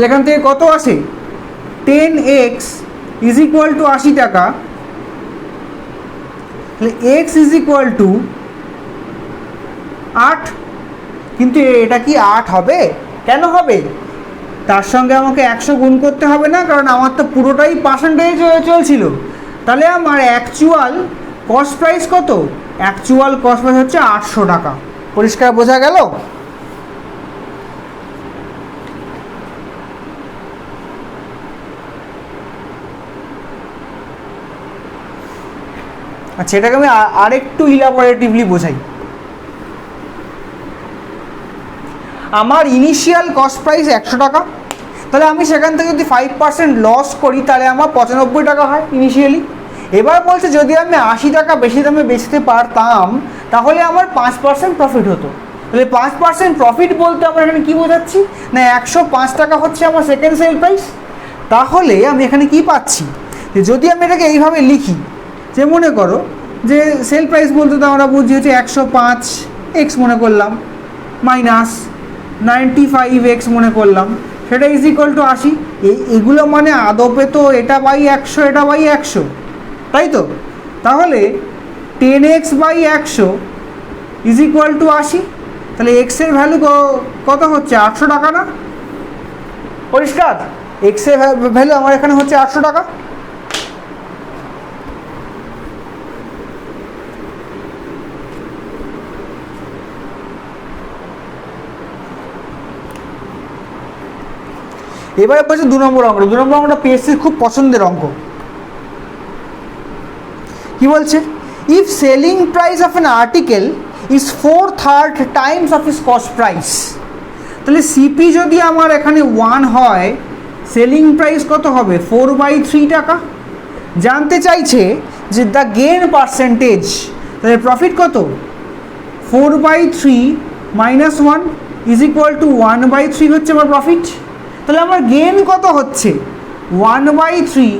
এখান থেকে কত আসে, 10x ইজ ইকুয়াল টু 80 টাকা, তাহলে x ইজ ইকুয়াল টু 8। কিন্তু এটা কি 8 হবে? কেন হবে? তার সঙ্গে আমাকে 100 গুণ করতে হবে না, কারণ আমার তো পুরোটাই পার্সেন্টেজ চলছিল। তাহলে আমার অ্যাকচুয়াল কস্ট প্রাইস কত, অ্যাকচুয়াল কস্ট প্রাইস হচ্ছে 800 টাকা। পরিষ্কার বোঝা গেল? আচ্ছা, এটাকে আমি আরেকটু ইলাবোরেটিভলি বোঝাই। আমার ইনিশিয়াল কস্ট প্রাইস 100 টাকা, তাহলে আমি সেখান থেকে যদি 5% লস করি তাহলে আমার 95 টাকা হয় ইনিশিয়ালি। এবার বলছে যদি আমি 80 টাকা বেশি দামে বেচতে পারতাম তাহলে আমার 5% প্রফিট হতো। তাহলে 5% প্রফিট বলতে আমরা এখানে কী বোঝাচ্ছি, না 105 টাকা হচ্ছে আমার সেকেন্ড সেল প্রাইস। তাহলে আমি এখানে কি পাচ্ছি, যে যদি আমি এটাকে এইভাবে লিখি, যে মনে করো যে সেল প্রাইস বলতে তো আমরা বুঝি হচ্ছে 105x মনে করলাম, মাইনাস 95x মনে করলাম, সেটা ইজ ইকুয়াল টু 80। এগুলো মানে আদপে তো এটা বাই 100, এটা বাই 100, তাই তো? তাহলে 10x by 100 is equal two 80। তাহলে এক্সের ভ্যালু কত হচ্ছে, 800 টাকা না? পরিষ্কার, এক্সের ভ্যালু আমার এখানে হচ্ছে 800 টাকা। এবারে বলছে 2 নম্বর অঙ্ক। 2 নম্বর অঙ্কটা পিএসসির খুব পছন্দের অঙ্ক। কি বলছে, if selling price of an article is 4/3 Times of is cost price, তাহলে সিপি যদি আমার এখানে 1 হয়, সেলিং প্রাইস কত হবে, 4/3 টাকা। জানতে চাইছে যে দ্য গেইন পার্সেন্টেজ, তাহলে প্রফিট কত, 4/3 মাইনাস 1 ইজ ইকুয়াল টু 1/3 হচ্ছে আমার প্রফিট। তাহলে আমার গেইন কত হচ্ছে, 1/3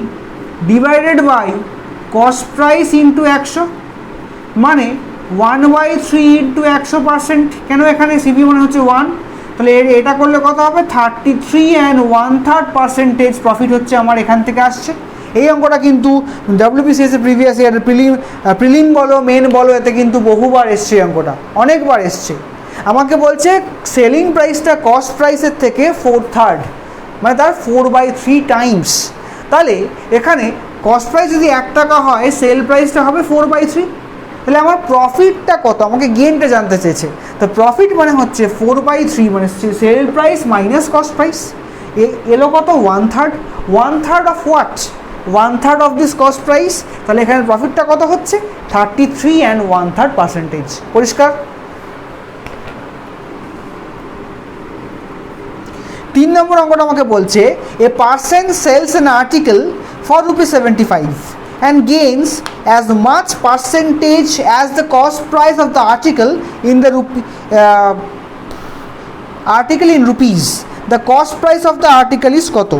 divided by cost price into 100, মানে 1/3 ইন্টু 100%। কেন এখানে সিপি মনে হচ্ছে 1, তাহলে এটা করলে কত হবে, 33 1/3% প্রফিট হচ্ছে আমার এখান থেকে আসছে। এই অঙ্কটা কিন্তু WBCS প্রিভিয়াস ইয়ার প্রিলিম বলো মেন বলো, এতে কিন্তু বহুবার এসছে অঙ্কটা, অনেকবার এসছে। আমাকে বলছে সেলিং প্রাইসটা কস্ট প্রাইসের থেকে 4/3, মানে তার 4/3 টাইমস। তাহলে এখানে কস্ট প্রাইস যদি 1 টাকা হয়, সেল প্রাইসটা হবে 4/3। তাহলে আমার প্রফিটটা কত, আমাকে গেইনটা জানতে চেয়েছে। তো প্রফিট মানে হচ্ছে 4/3, মানে sell price minus cost price. এলো কত, 1/3। 1/3 of what, 1/3 of this cost price. তাহলে এখানে প্রফিটটা কত হচ্ছে, 33 1/3%। পরিষ্কার? 3 নম্বর অঙ্কটা আমাকে বলছে a person sells an article for ₹75 and gains as much percentage as the cost price of the article in the article in rupees. The cost price of the article is কত,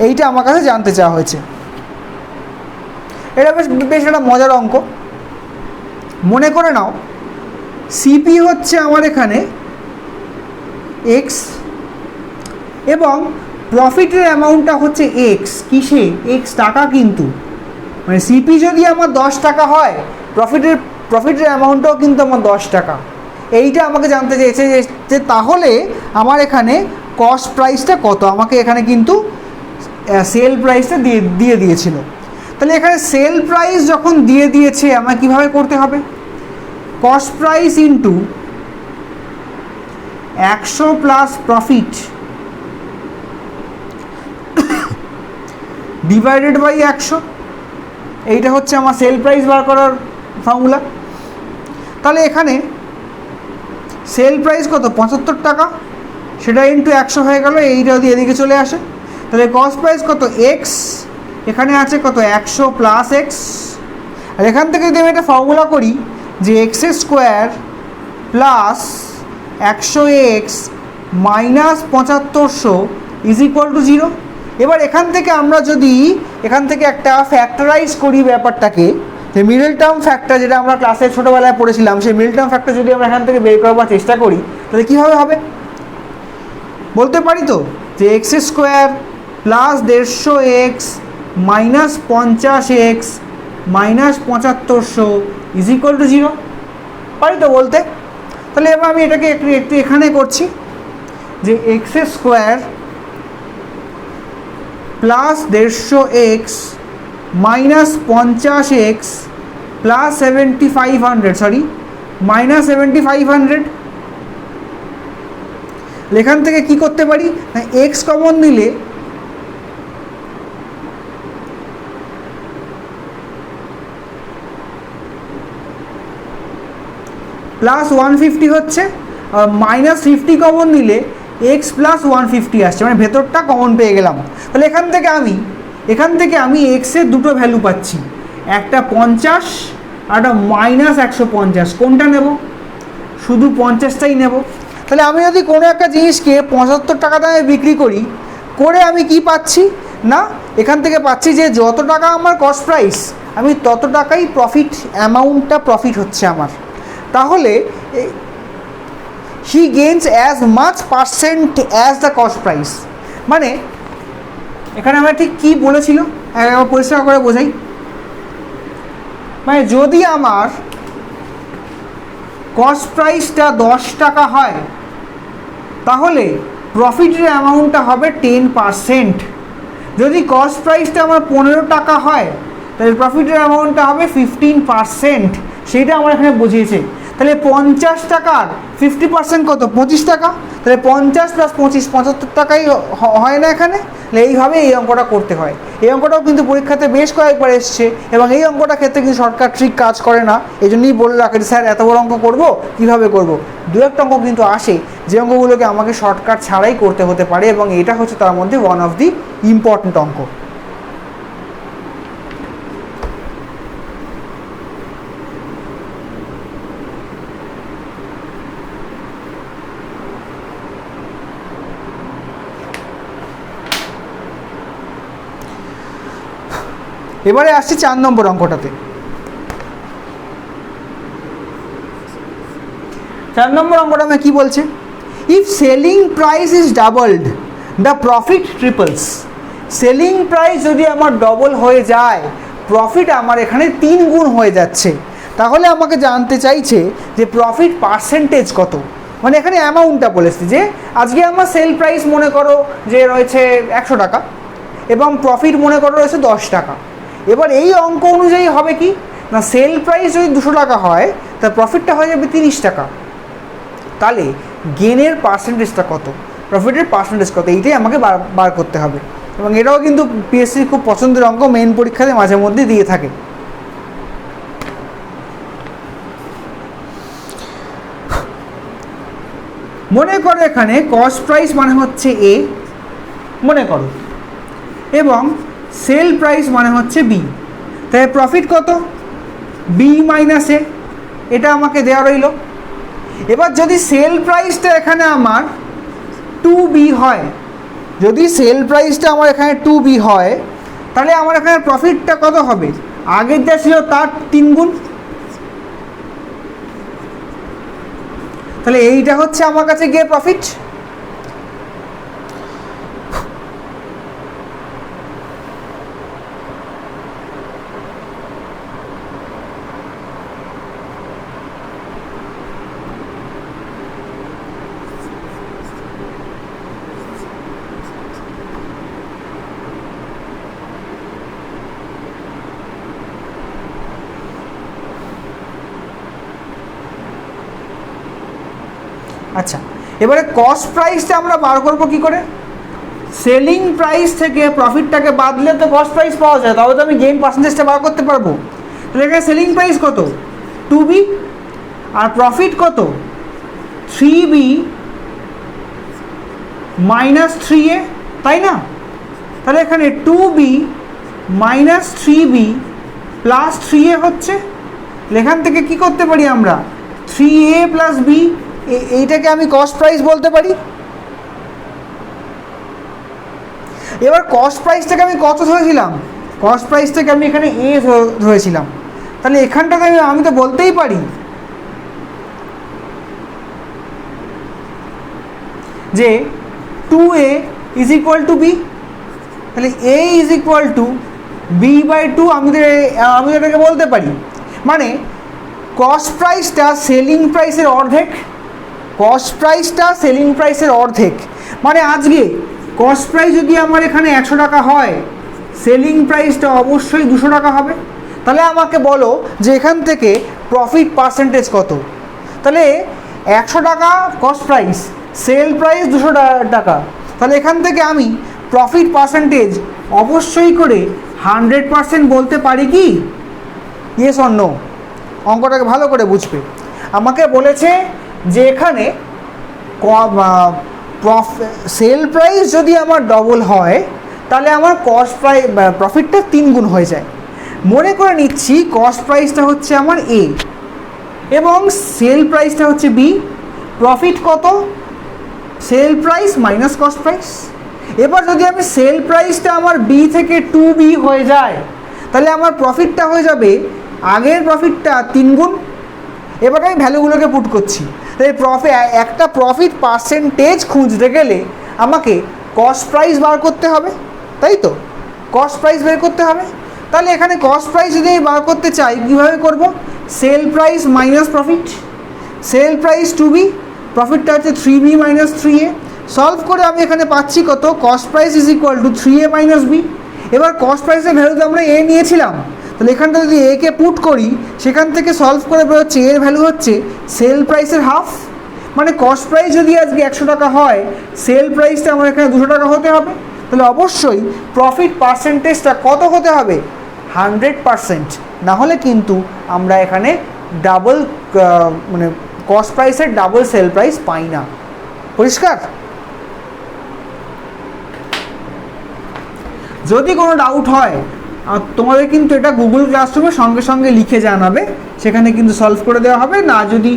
এইটা আমার কাছে জানতে চাওয়া হয়েছে। এটা বেশ একটা মজার অঙ্ক। মনে করে নাও সিপি হচ্ছে আমার এখানে এক্স এবং প্রফিটের অ্যামাউন্টটা হচ্ছে এক্স। কিসে? এক্স টাকা। কিন্তু মানে সিপি যদি আমার 10 টাকা হয়, প্রফিটের অ্যামাউন্টটাও কিন্তু আমার 10 টাকা। এইটা আমাকে জানতে চেয়েছে যে তাহলে আমার এখানে কস্ট প্রাইসটা কত। আমাকে এখানে কিন্তু সেল প্রাইসটা দিয়ে দিয়েছিল। তাহলে এখানে সেল প্রাইস যখন দিয়ে দিয়েছে আমাকে কীভাবে করতে হবে? Cost price into 100 plus profit divided by 100, এইটা হচ্ছে আমার সেল প্রাইস বার করার ফর্মুলা। তাহলে এখানে সেল প্রাইস কত? 75 টাকা, সেটা ইন্টু 100 হয়ে গেল, এইটা যদি এদিকে চলে আসে তাহলে কস্ট প্রাইস কত? এক্স, এখানে আছে কত? 100 প্লাস এক্স। আর এখান থেকে যদি আমি একটা ফর্মুলা করি যে x square plus 100 x minus 7500 is equal two 0। এবার এখান থেকে আমরা যদি এখান থেকে একটা ফ্যাক্টরাইজ করি ব্যাপারটাকে, যে মিডল টার্ম ফ্যাক্টর যেটা আমরা ক্লাসে ছোটোবেলায় পড়েছিলাম, সেই মিডল টার্ম ফ্যাক্টর যদি আমরা এখান থেকে বের করবার চেষ্টা করি তাহলে কীভাবে হবে বলতে পারি তো? যে x square plus 150 x minus 50 x minus 7500 is equal two 0, পারি তো বলতে? তাহলে এবার আমি এটাকে একটু এখানে করছি যে x square plus 150 x minus 50 x plus 7500 minus 7500। এখান থেকে কি করতে পারি? এক্স কমন নিলে প্লাস 150 হচ্ছে, আর মাইনাস 50 কমন নিলে এক্স প্লাস 150 আসছে, মানে ভেতরটা কমন পেয়ে গেলাম। তাহলে এখান থেকে আমি এক্সের দুটো ভ্যালু পাচ্ছি, একটা 50 আর একটা মাইনাস 150। কোনটা নেব? শুধু 50টাই নেব। তাহলে আমি যদি কোনো একটা জিনিসকে 75 টাকা দামে বিক্রি করি, করে আমি কি পাচ্ছি না, এখান থেকে পাচ্ছি যে যত টাকা আমার কস্ট প্রাইস আমি তত টাকাই প্রফিট, অ্যামাউন্টটা প্রফিট হচ্ছে আমার। তাহলে he gains as much percent as the cost price. মানে এখানে আমরা ঠিক কী বলেছিল একবার পরিষ্কার করে বোঝাই। মানে যদি আমার কস্ট প্রাইসটা 10 টাকা হয় তাহলে প্রফিটের অ্যামাউন্টটা হবে 10%। যদি কস্ট প্রাইসটা আমার 15 টাকা হয় তাহলে প্রফিটের অ্যামাউন্টটা হবে 15%। সেইটা আমার এখানে বুঝিয়েছে। তাহলে 50 টাকার 50% কত? 25 টাকা। তাহলে 50 প্লাস 25 75 টাকাই হয় না এখানে? তাহলে এইভাবে এই অঙ্কটা করতে হয়। এই অঙ্কটাও কিন্তু পরীক্ষাতে বেশ কয়েকবার এসছে এবং এই অঙ্কটা ক্ষেত্রে কিন্তু শর্টকাট ট্রিক কাজ করে না। এই জন্যই বলে রাখে স্যার এত বড় অঙ্ক করবো কীভাবে করব। দু একটা অঙ্ক কিন্তু আসে যে অঙ্কগুলোকে আমাকে শর্টকাট ছাড়াই করতে হতে পারে এবং এটা হচ্ছে তার মধ্যে ওয়ান অফ দি ইম্পর্ট্যান্ট অঙ্ক। এবারে আসছে 4 নম্বর অঙ্কটাতে। 4 নম্বর অঙ্কটা আমি কি বলছে? If selling price is doubled the profit ট্রিপলস। Selling price যদি আমার ডবল হয়ে যায়, প্রফিট আমার এখানে 3 গুণ হয়ে যাচ্ছে, তাহলে আমাকে জানতে চাইছে যে প্রফিট পার্সেন্টেজ কত। মানে এখানে অ্যামাউন্টটা বলেছি যে আজকে আমার সেল প্রাইস মনে করো যে রয়েছে 100 টাকা এবং প্রফিট মনে করো রয়েছে 10 টাকা। এবার এই অঙ্ক অনুযায়ী হবে কি না, সেল প্রাইস যদি 200 টাকা হয় তার প্রফিটটা হয়ে যাবে 30 টাকা। তাহলে গেনের পার্সেন্টেজটা কত, প্রফিটের পার্সেন্টেজ কত, এইটাই আমাকে বার করতে হবে। এবং এটাও কিন্তু পিএসসির খুব পছন্দের অঙ্ক, মেইন পরীক্ষাতে মাঝে মধ্যে দিয়ে থাকে। মনে করো এখানে কস্ট প্রাইস মানে হচ্ছে এ মনে করো, এবং সেল প্রাইস মানে হচ্ছে বি। তাই প্রফিট কত? বি মাইনাস এ, এটা আমাকে দেওয়া রইল। এবার যদি সেল প্রাইসটা এখানে আমার 2B হয় যদি সেল প্রাইসটা আমার এখানে 2B হয়, তাহলে আমার এখানে প্রফিটটা কত হবে? আগের যা ছিল তার 3 গুণ। তাহলে এইটা হচ্ছে আমার কাছে গিয়ে প্রফিট। আচ্ছা, এবারে কস্ট প্রাইসটা আমরা বার করবো কি করে? সেলিং প্রাইস থেকে প্রফিটটাকে বাদলে তো কস্ট প্রাইস পাওয়া যায়, তবে তো আমি গেইন পার্সেন্টেজটা বার করতে পারবো। তাহলে এখানে সেলিং প্রাইস কত? 2B, আর প্রফিট কত? 3B মাইনাস 3A, তাই না? তাহলে এখানে 2B minus 3B plus 3A হচ্ছে। এখান থেকে কি করতে পারি আমরা? 3A প্লাস B, এইটাকে আমি কস্ট প্রাইস বলতে পারি। এবার কস্ট প্রাইসটাকে আমি কত ধরেছিলাম? কস্ট প্রাইসটাকে আমি এখানে A ধরেছিলাম। তাহলে এখানটাকে আমি তো বলতেই পারি যে 2A is equal two B। তাহলে A is equal two B/2 আমি এটাকে বলতে পারি। মানে কস্ট প্রাইসটা সেলিং প্রাইসের অর্ধেক, কস্ট প্রাইসটা সেলিং প্রাইসের অর্ধেক। মানে আজকে কস্ট প্রাইস যদি আমার এখানে 100 টাকা হয়, সেলিং প্রাইসটা অবশ্যই 200 টাকা হবে। তাহলে আমাকে বলো যে এখান থেকে প্রফিট পার্সেন্টেজ কত? তাহলে 100 টাকা কস্ট প্রাইস, সেল প্রাইস 200 টাকা। তাহলে এখান থেকে আমি প্রফিট পার্সেন্টেজ অবশ্যই করে 100% বলতে পারি কি? Yes or no? অঙ্কটাকে ভালো করে বুঝবে। আমাকে বলেছে যে এখানে সেল প্রাইস যদি আমার ডবল হয়, তাহলে আমার কস্ট প্রাইস প্রফিটটা 3 গুণ হয়ে যায়। মনে করে নিচ্ছি কস্ট প্রাইসটা হচ্ছে আমার A এবং সেল প্রাইসটা হচ্ছে B। প্রফিট কত? Sell price minus cost price. এবার যদি আমি সেল প্রাইসটা আমার B থেকে 2B হয়ে যায়, তাহলে আমার প্রফিটটা হয়ে যাবে আগের প্রফিটটা 3 গুণ। এবার আমি ভ্যালুগুলোকে পুট করছি। তাই একটা প্রফিট পার্সেন্টেজ খুঁজতে গেলে আমাকে কস্ট প্রাইস বার করতে হবে, তাই তো? কস্ট প্রাইস বের করতে হবে। তাহলে এখানে কস্ট প্রাইস যদি আমি বার করতে চাই, কীভাবে করব? Sell price minus profit. Sell price 2B, প্রফিটটা হচ্ছে 3B মাইনাস 3A। সলভ করে আমি এখানে পাচ্ছি কত? Cost price is equal two 3A minus B। এবার কস্ট প্রাইসের ভ্যালুতে আমরা A নিয়েছিলাম, তাহলে এখানটা যদি একে পুট করি, সেখান থেকে সলভ করে বেরোচ্ছে এর ভ্যালু হচ্ছে সেল প্রাইসের হাফ। মানে কস্ট প্রাইস যদি আজকে 100 টাকা হয়, সেল প্রাইসটা আমার এখানে 200 টাকা হতে হবে। তাহলে অবশ্যই প্রফিট পার্সেন্টেজটা কত হতে হবে? 100%। না হলে কিন্তু আমরা এখানে ডাবল মানে কস্ট প্রাইসের ডাবল সেল প্রাইস পাই না। পরিষ্কার? যদি কোনো ডাউট হয় তোমাদের কিন্তু এটা গুগল ক্লাসরুমে সঙ্গে সঙ্গে লিখে জানাবে, সেখানে কিন্তু সলভ করে দেওয়া হবে। না যদি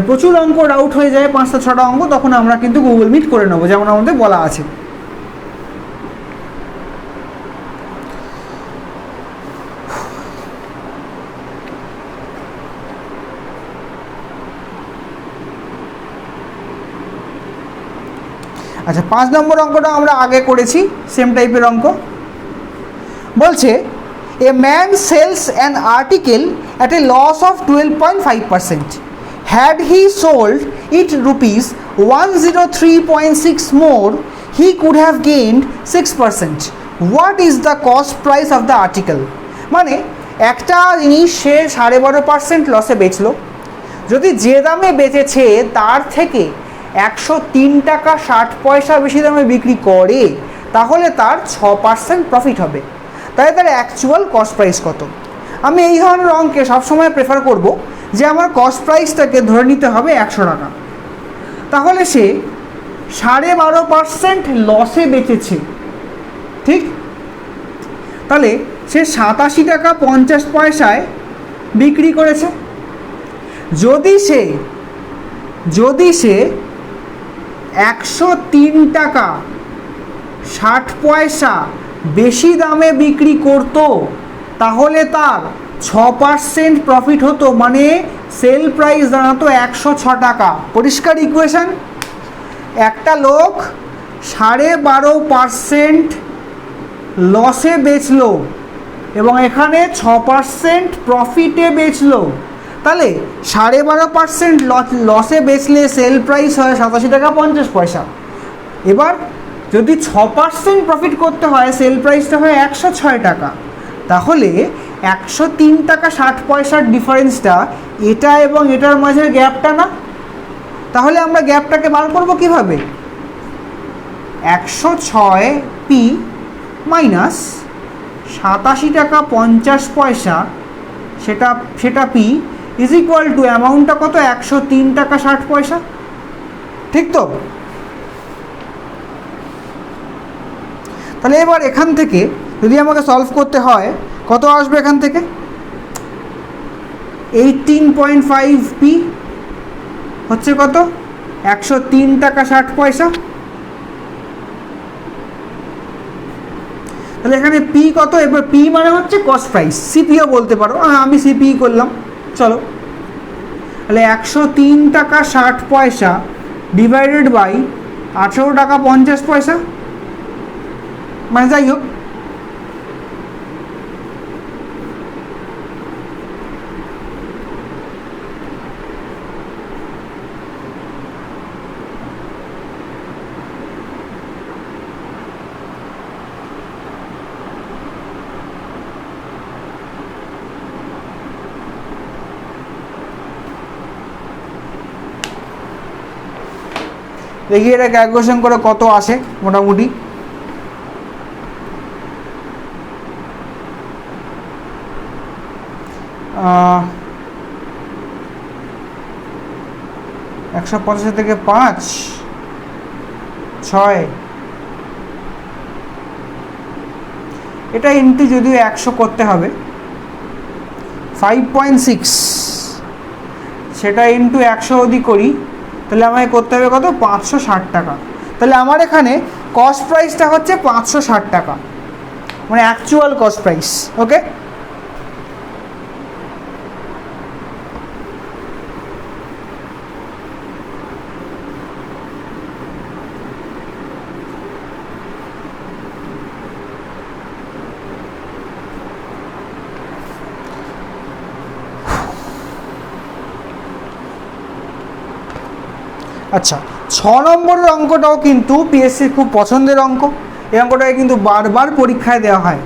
প্রচুর অঙ্ক ডাউট হয়ে যায়, 5-6টা অঙ্ক, তখন আমরা কিন্তু গুগল মিট করে নেবো, যেমন আমাদের বলা আছে। আচ্ছা, 5 নম্বর অঙ্কটা আমরা আগে করেছি, সেম টাইপের অঙ্ক। বলছে a man sells an article at a loss of 12.5%. Had he sold it rupees 103.6 more, he could have gained 6%. What is the cost price of the article? মানে একটা জিনিস সে 12.5% লসে বেচলো। যদি যে দামে বেচেছে তার থেকে 103 টাকা 60 পয়সা বেশি দামে বিক্রি করে, তাহলে তার 6% প্রফিট হবে। তাই তার অ্যাকচুয়াল কস্ট প্রাইস কত? আমি এই ধরনের অঙ্কে সবসময় প্রেফার করব যে আমার কস্ট প্রাইসটাকে ধরে নিতে হবে 100 টাকা। তাহলে সে 12.5% লসে বেচেছে, ঠিক? তাহলে সে 87 টাকা 50 পয়সায় বিক্রি করেছে। যদি সে 103 টাকা 60 পয়সা বেশি দামে বিক্রি করতো তাহলে তার 6% প্রফিট হতো, মানে সেল প্রাইস দাঁড়াতো 106 টাকা। পরিষ্কার ইকুয়েশন। একটা লোক 12.5% লসে বেচলো এবং এখানে 6% প্রফিটে বেচলো, তাহলে 12.5% লসে বেচলে সেল প্রাইস হয় 87 টাকা 50 পয়সা। এবার যদি 6% প্রফিট করতে হয় সেল প্রাইসটা হয় 106 টাকা, তাহলে 103 টাকা 60 পয়সার ডিফারেন্সটা এটা এবং এটার মাঝের গ্যাপটা না? তাহলে আমরা গ্যাপটাকে বার করব কিভাবে? 106p মাইনাস 87 টাকা 50 পয়সা, সেটা পি ইজ ইকুয়াল টু অ্যামাউন্টটা কত? 103 টাকা 60 পয়সা। ঠিক তো? তাহলে এবার এখান থেকে যদি আমাকে সলভ করতে হয় কত আসবে এখান থেকে? 18.5p হচ্ছে কত? 103 টাকা 60 পয়সা। তাহলে এখানে পি কত? এবার পি মানে হচ্ছে কস্ট প্রাইস, সিপিও বলতে পারো, আমি সিপি করলাম, চলো। তাহলে 103 টাকা 60 পয়সা ডিভাইডেড বাই 18 টাকা 50 পয়সা, মানে যাই হোক দেখি এটা ক্যালকুলেশন করে কত আসে মোটামুটি। একশো 85 থেকে 5 6, এটা ইন্টু যদিও 100 করতে হবে, 5.6, সেটা ইন্টু 100 যদি করি তাহলে আমাকে করতে হবে কত? 560 টাকা। তাহলে আমার এখানে কস্ট প্রাইসটা হচ্ছে 560 টাকা, মানে অ্যাকচুয়াল কস্ট প্রাইস। ওকে, আচ্ছা 6 নম্বরের অঙ্কটাও কিন্তু পিএসসির খুব পছন্দের অঙ্ক। এই অঙ্কটাকে কিন্তু বারবার পরীক্ষায় দেওয়া হয়।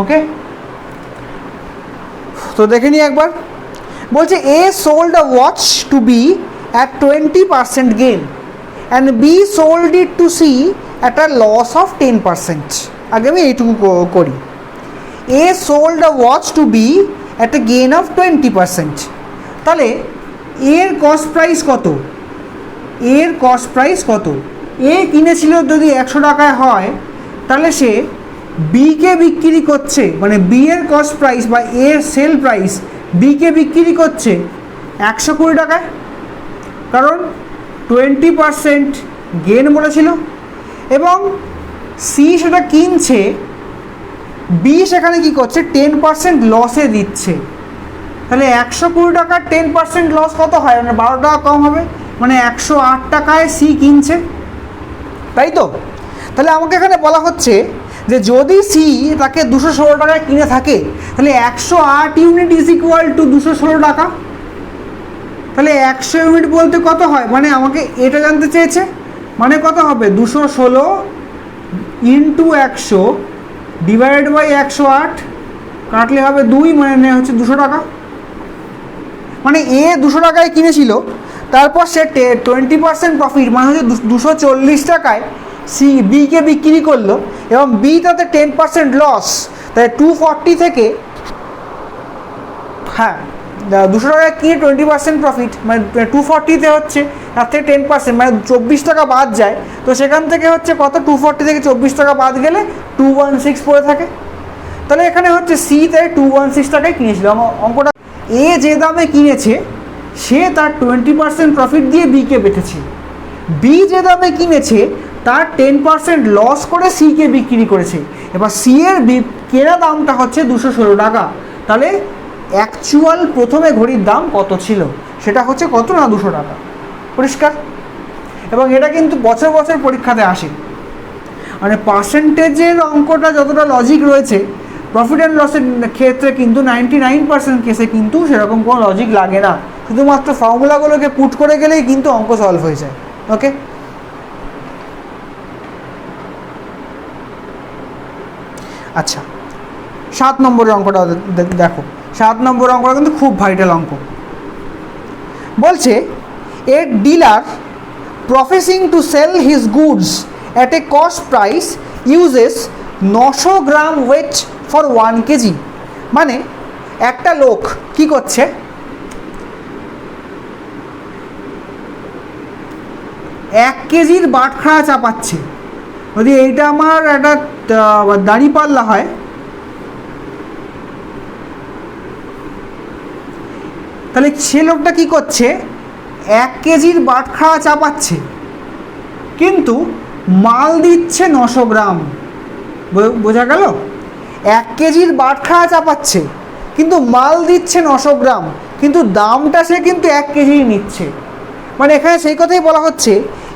ওকে, তো দেখে নিই একবার। বলছে A sold a watch to B at 20% gain and B sold it to C at a loss of 10%। আগে আমি এইটুকু করি। A sold a watch to B at a gain of 20%, তাহলে এর কস্ট প্রাইস কত? এর কস্ট প্রাইস কত? এ কিনেছিল যদি 100 টাকায় হয়, তাহলে সে বিকে বিক্রি করছে, মানে বি এর কস্ট প্রাইস বা এর সেল প্রাইস বিকে বিক্রি করছে 120 টাকায়, কারণ 20% গেন বলেছিল, এবং সি সেটা কিনছে, বি সেখানে কী করছে? 10% লসে দিচ্ছে। তাহলে 120 টাকার 10% লস কত হয়? মানে 12 টাকা কম হবে, মানে 108 টাকায় সি কিনছে, তাই তো? তাহলে আমাকে এখানে বলা হচ্ছে যে যদি সি তাকে 216 টাকায় কিনে থাকে, তাহলে 108 ইউনিট ইজ ইকুয়াল টু 216 টাকা। তাহলে 100 ইউনিট বলতে কত হয়? মানে আমাকে এটা জানতে চেয়েছে, মানে কত হবে? 216 ইন্টু 100 ডিভাইডেড বাই 108, কাটলে হবে 2, মানে হচ্ছে 200 টাকা। মানে এ 200 টাকায় কিনেছিল, তারপর সে 20% প্রফিট, মানে হচ্ছে 240 টাকায় সি বিকে বিক্রি করলো, এবং বি তাতে 10% লস, তাই 240 থেকে, হ্যাঁ 200 টাকায় কিনে 20% প্রফিট, মানে 240তে হচ্ছে তার থেকে 10%, মানে 24 টাকা বাদ যায়। তো সেখান থেকে হচ্ছে কত? 240 থেকে 24 টাকা বাদ গেলে 216 পড়ে থাকে। তাহলে এখানে হচ্ছে সি তাই 216 টাকায় কিনেছিল। অঙ্কটা এ যে দামে কিনেছে সে তার 20% প্রফিট দিয়ে বিকে বেচেছে, বি যে দামে কিনেছে তার 10% লস করে সিকে বিক্রি করেছে। এবার সি এর কেনা দামটা হচ্ছে 216 টাকা, তাহলে অ্যাকচুয়াল প্রথমে ঘড়ির দাম কত ছিল সেটা হচ্ছে কত না 200 টাকা। পরিষ্কার? এবং এটা কিন্তু বছর বছর পরীক্ষাতে আসে। মানে পার্সেন্টেজের অঙ্কটা যতটা লজিক রয়েছে, প্রফিট অ্যান্ড লসের ক্ষেত্রে কিন্তু 99% কেসে কিন্তু সেরকম কোনো লজিক লাগে না, শুধুমাত্র ফর্মুলাগুলোকে পুট করে গেলেই কিন্তু অঙ্ক সলভ হয়ে যায়। ওকে, আচ্ছা 7 নম্বরের অঙ্কটা দেখো। 7 নম্বরের অঙ্কটা কিন্তু খুব ভাইটাল অঙ্ক। বলছে a dealer professing to sell his goods at a cost price uses 900 gram weight for 1 kg. মানে একটা লোক কি করছে, 1 কেজির বাটখারা চাপাচ্ছে। যদি এইটা আমার একটা দাঁড়িপাল্লা হয়, তাহলে সে লোকটা কী করছে, 1 কেজির বাটখারা চাপাচ্ছে কিন্তু মাল দিচ্ছে 900 গ্রাম। বোঝা গেল? 1 কেজির বাটখারা চাপাচ্ছে কিন্তু মাল দিচ্ছে 900 গ্রাম, কিন্তু দামটা সে কিন্তু 1 কেজিই নিচ্ছে। মানে এখানে সেই কথাই বলা হচ্ছে,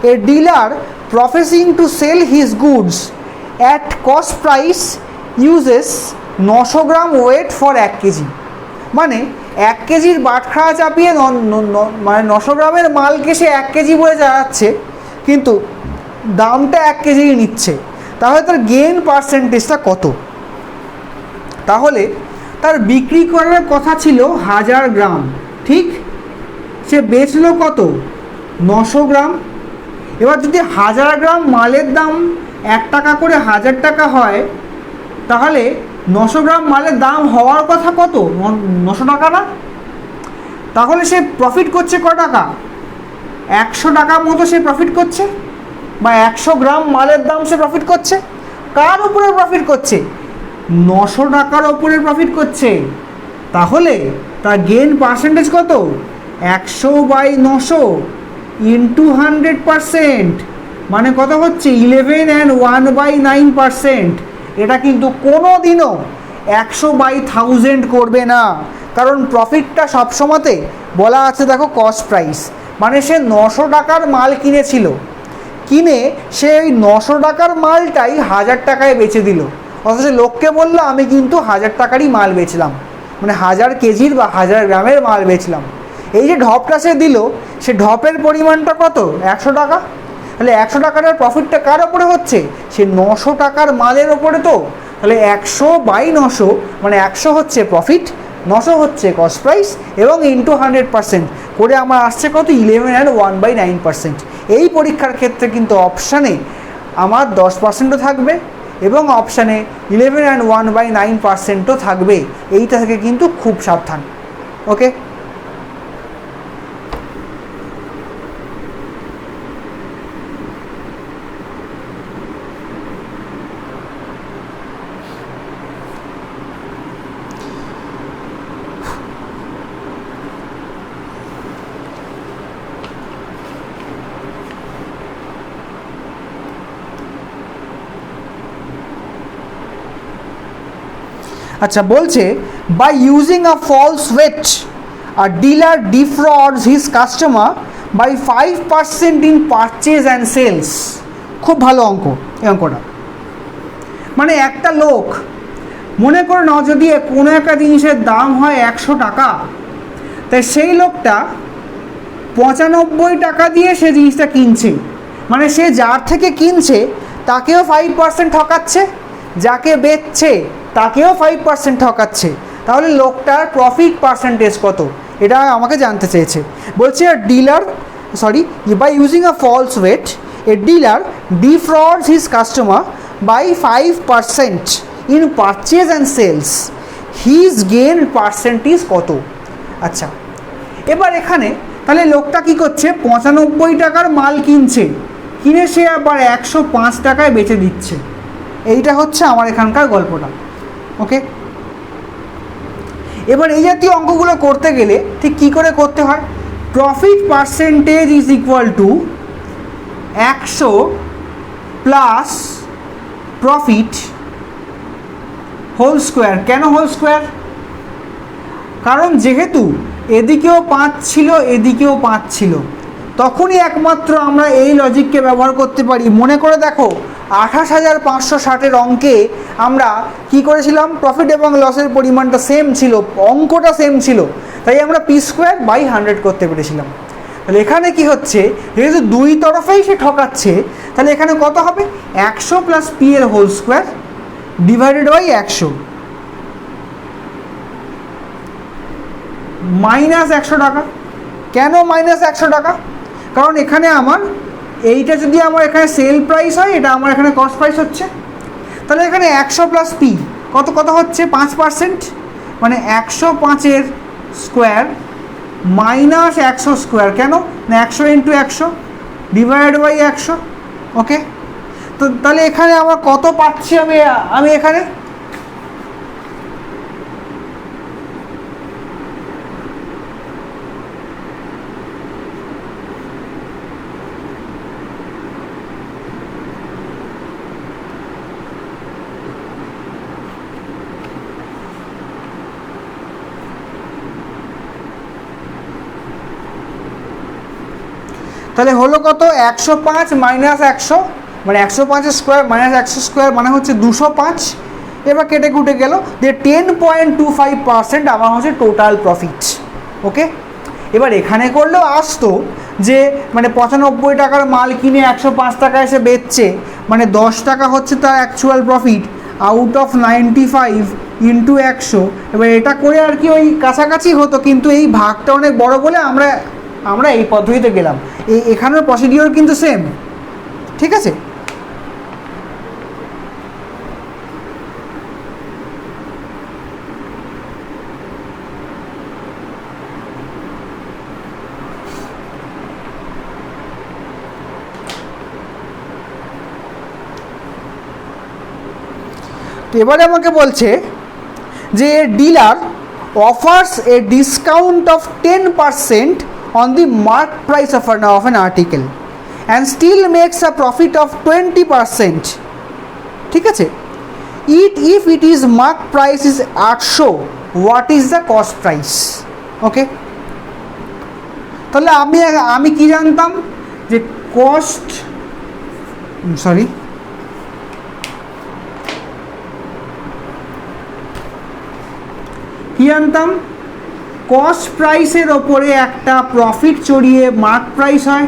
a dealer professing to sell his goods at cost price uses 900 gram weight for 1 kg. মানে 1 কেজির বাটখারা চাপিয়ে মানে 900 গ্রামের মালকে সে 1 কেজি বলে যাচ্ছে, কিন্তু দামটা 1 কেজিই নিচ্ছে। তাহলে তার গেইন পার্সেন্টেজটা কত? তাহলে তার বিক্রি করার কথা ছিল 1000 গ্রাম, ঠিক? সে বেচলো কত? 900 গ্রাম। এবার যদি 1000 গ্রাম মালের দাম 1 টাকা করে 1000 টাকা হয়, তাহলে 900 গ্রাম মালের দাম হওয়ার কথা কত? 900 টাকা না? তাহলে সে প্রফিট করছে ক টাকা? 100 টাকা মতো সে প্রফিট করছে, বা 100 গ্রাম মালের দাম সে প্রফিট করছে। কার উপরে প্রফিট করছে? 900 টাকার ওপরে প্রফিট করছে। তাহলে তার গেইন পার্সেন্টেজ কত? 100/900 ইন্টু 100%, মানে কত হচ্ছে? 11 and 1/9%। এটা কিন্তু কোনো দিনও 100/1000 করবে না, কারণ প্রফিটটা সবসময়তে বলা আছে দেখো কস্ট প্রাইস। মানে সে 900 টাকার মাল কিনেছিল, কিনে সে ওই 900 টাকার মালটাই 1000 টাকায় বেচে দিল, অথচ লোককে বললো আমি কিন্তু 1000 টাকারই মাল বেচলাম, মানে 1000 কেজির বা 1000 গ্রামের মাল বেচলাম। এই যে ঢপটা সে দিল, সে ঢপের পরিমাণটা কত? 100 টাকা। তাহলে 100 টাকার প্রফিটটা কার ওপরে হচ্ছে? সে 900 টাকার মালের ওপরে। তো তাহলে 100/900 মানে 100 হচ্ছে প্রফিট, 900 হচ্ছে কস্ট প্রাইস, এবং ইন্টু 100% করে আমার আসছে কত? 11 and 1/9%। এই পরীক্ষার ক্ষেত্রে কিন্তু অপশানে আমার 10%ও থাকবে এবং অপশানে 11 and 1/9%ও থাকবে। এইটা থেকে কিন্তু খুব সাবধান। ওকে, আচ্ছা বলছে by using a false weight a dealer defrauds his customer by 5% in purchase and sales. খুব ভালো অঙ্ক এই অঙ্কটা। মানে একটা লোক, মনে করে নাও যদি কোনো একটা জিনিসের দাম হয় 100 টাকা, তাই সেই লোকটা 95 টাকা দিয়ে সে জিনিসটা কিনছে। মানে সে যার থেকে কিনছে তাকেও 5% ঠকাচ্ছে, যাকে বেচছে তাকেও 5% ঠকাচ্ছে। তাহলে লোকটার প্রফিট পার্সেন্টেজ কত, এটা আমাকে জানতে চেয়েছে। বলছে by using a false weight a dealer defrauds his customer by 5% in purchase and sales, his gain percentage কত? আচ্ছা, এবার এখানে তাহলে লোকটা কি করছে? 95 টাকার মাল কিনছে, কিনে সে আবার 105 টাকায় বেচে দিচ্ছে। এইটা হচ্ছে আমার এখানকার গল্পটা। ওকে, এবার এই জাতীয় অঙ্কগুলো করতে গেলে ঠিক কী করে করতে হয়? Profit percentage is equal to 100 plus profit whole square. কেন হোল স্কোয়ার? কারণ যেহেতু এদিকেও 5 ছিল এদিকেও 5 ছিল, তখনই একমাত্র আমরা এই লজিককে ব্যবহার করতে পারি। মনে করে দেখো 28,560 অঙ্কে আমরা কি করেছিলাম, প্রফিট এবং লসের পরিমাণটা সেম ছিল, অঙ্কটা সেম ছিল, তাই আমরা পি স্কোয়ার বাই 100 করতে পেরেছিলাম। তাহলে এখানে কি হচ্ছে, যেহেতু দুই তরফেই সে ঠকাচ্ছে, তাহলে এখানে কত হবে, 100 প্লাস পি এর whole square divided by 100 minus 100 টাকা। কেন মাইনাস 100 টাকা? কারণ এখানে আমার এইটা যদি আমার এখানে সেল প্রাইস হয়, এটা আমার এখানে কস্ট প্রাইস হচ্ছে। তাহলে এখানে 100 প্লাস পি কত কত হচ্ছে 5%, মানে 105 স্কোয়ার মাইনাস 100 স্কোয়ার। কেন না 100 ইন্টু 100 ডিভাইড বাই 100। ওকে, তো তাহলে এখানে আমার কত পাচ্ছি আমি এখানে, তাহলে হলো কত, 105 মাইনাস 100 মানে 105 স্কোয়ার মাইনাস 100 স্কোয়ার মানে হচ্ছে 205। এবার কেটে কুটে গেল যে 10.25% আমার হচ্ছে টোটাল প্রফিট। ওকে, এবার এখানে করলেও আসতো যে মানে 95 টাকার মাল কিনে 105 টাকা এসে বেচছে, মানে 10 টাকা হচ্ছে তার actual profit out of 95 into 100। এবার এটা করে আর কি ওই কাছাকাছি হতো, কিন্তু এই ভাগটা অনেক বড় বলে আমরা এই পদ্ধতিতে গেলাম। এখানের প্রসিডিওর কিন্তু সেম, ঠিক আছে। তো এবারে আমাকে বলছে যে dealer offers a discount of 10% on the mark price of an article and still makes a profit of 20%, ঠিক আছে। if it is mark price is 800, what is the cost price? ওকে, তাহলে আমি কি জানতাম যে কস্ট, সরি কি জানতাম, cost প্রাইসের ওপরে একটা প্রফিট চড়িয়ে মার্ক প্রাইস হয়,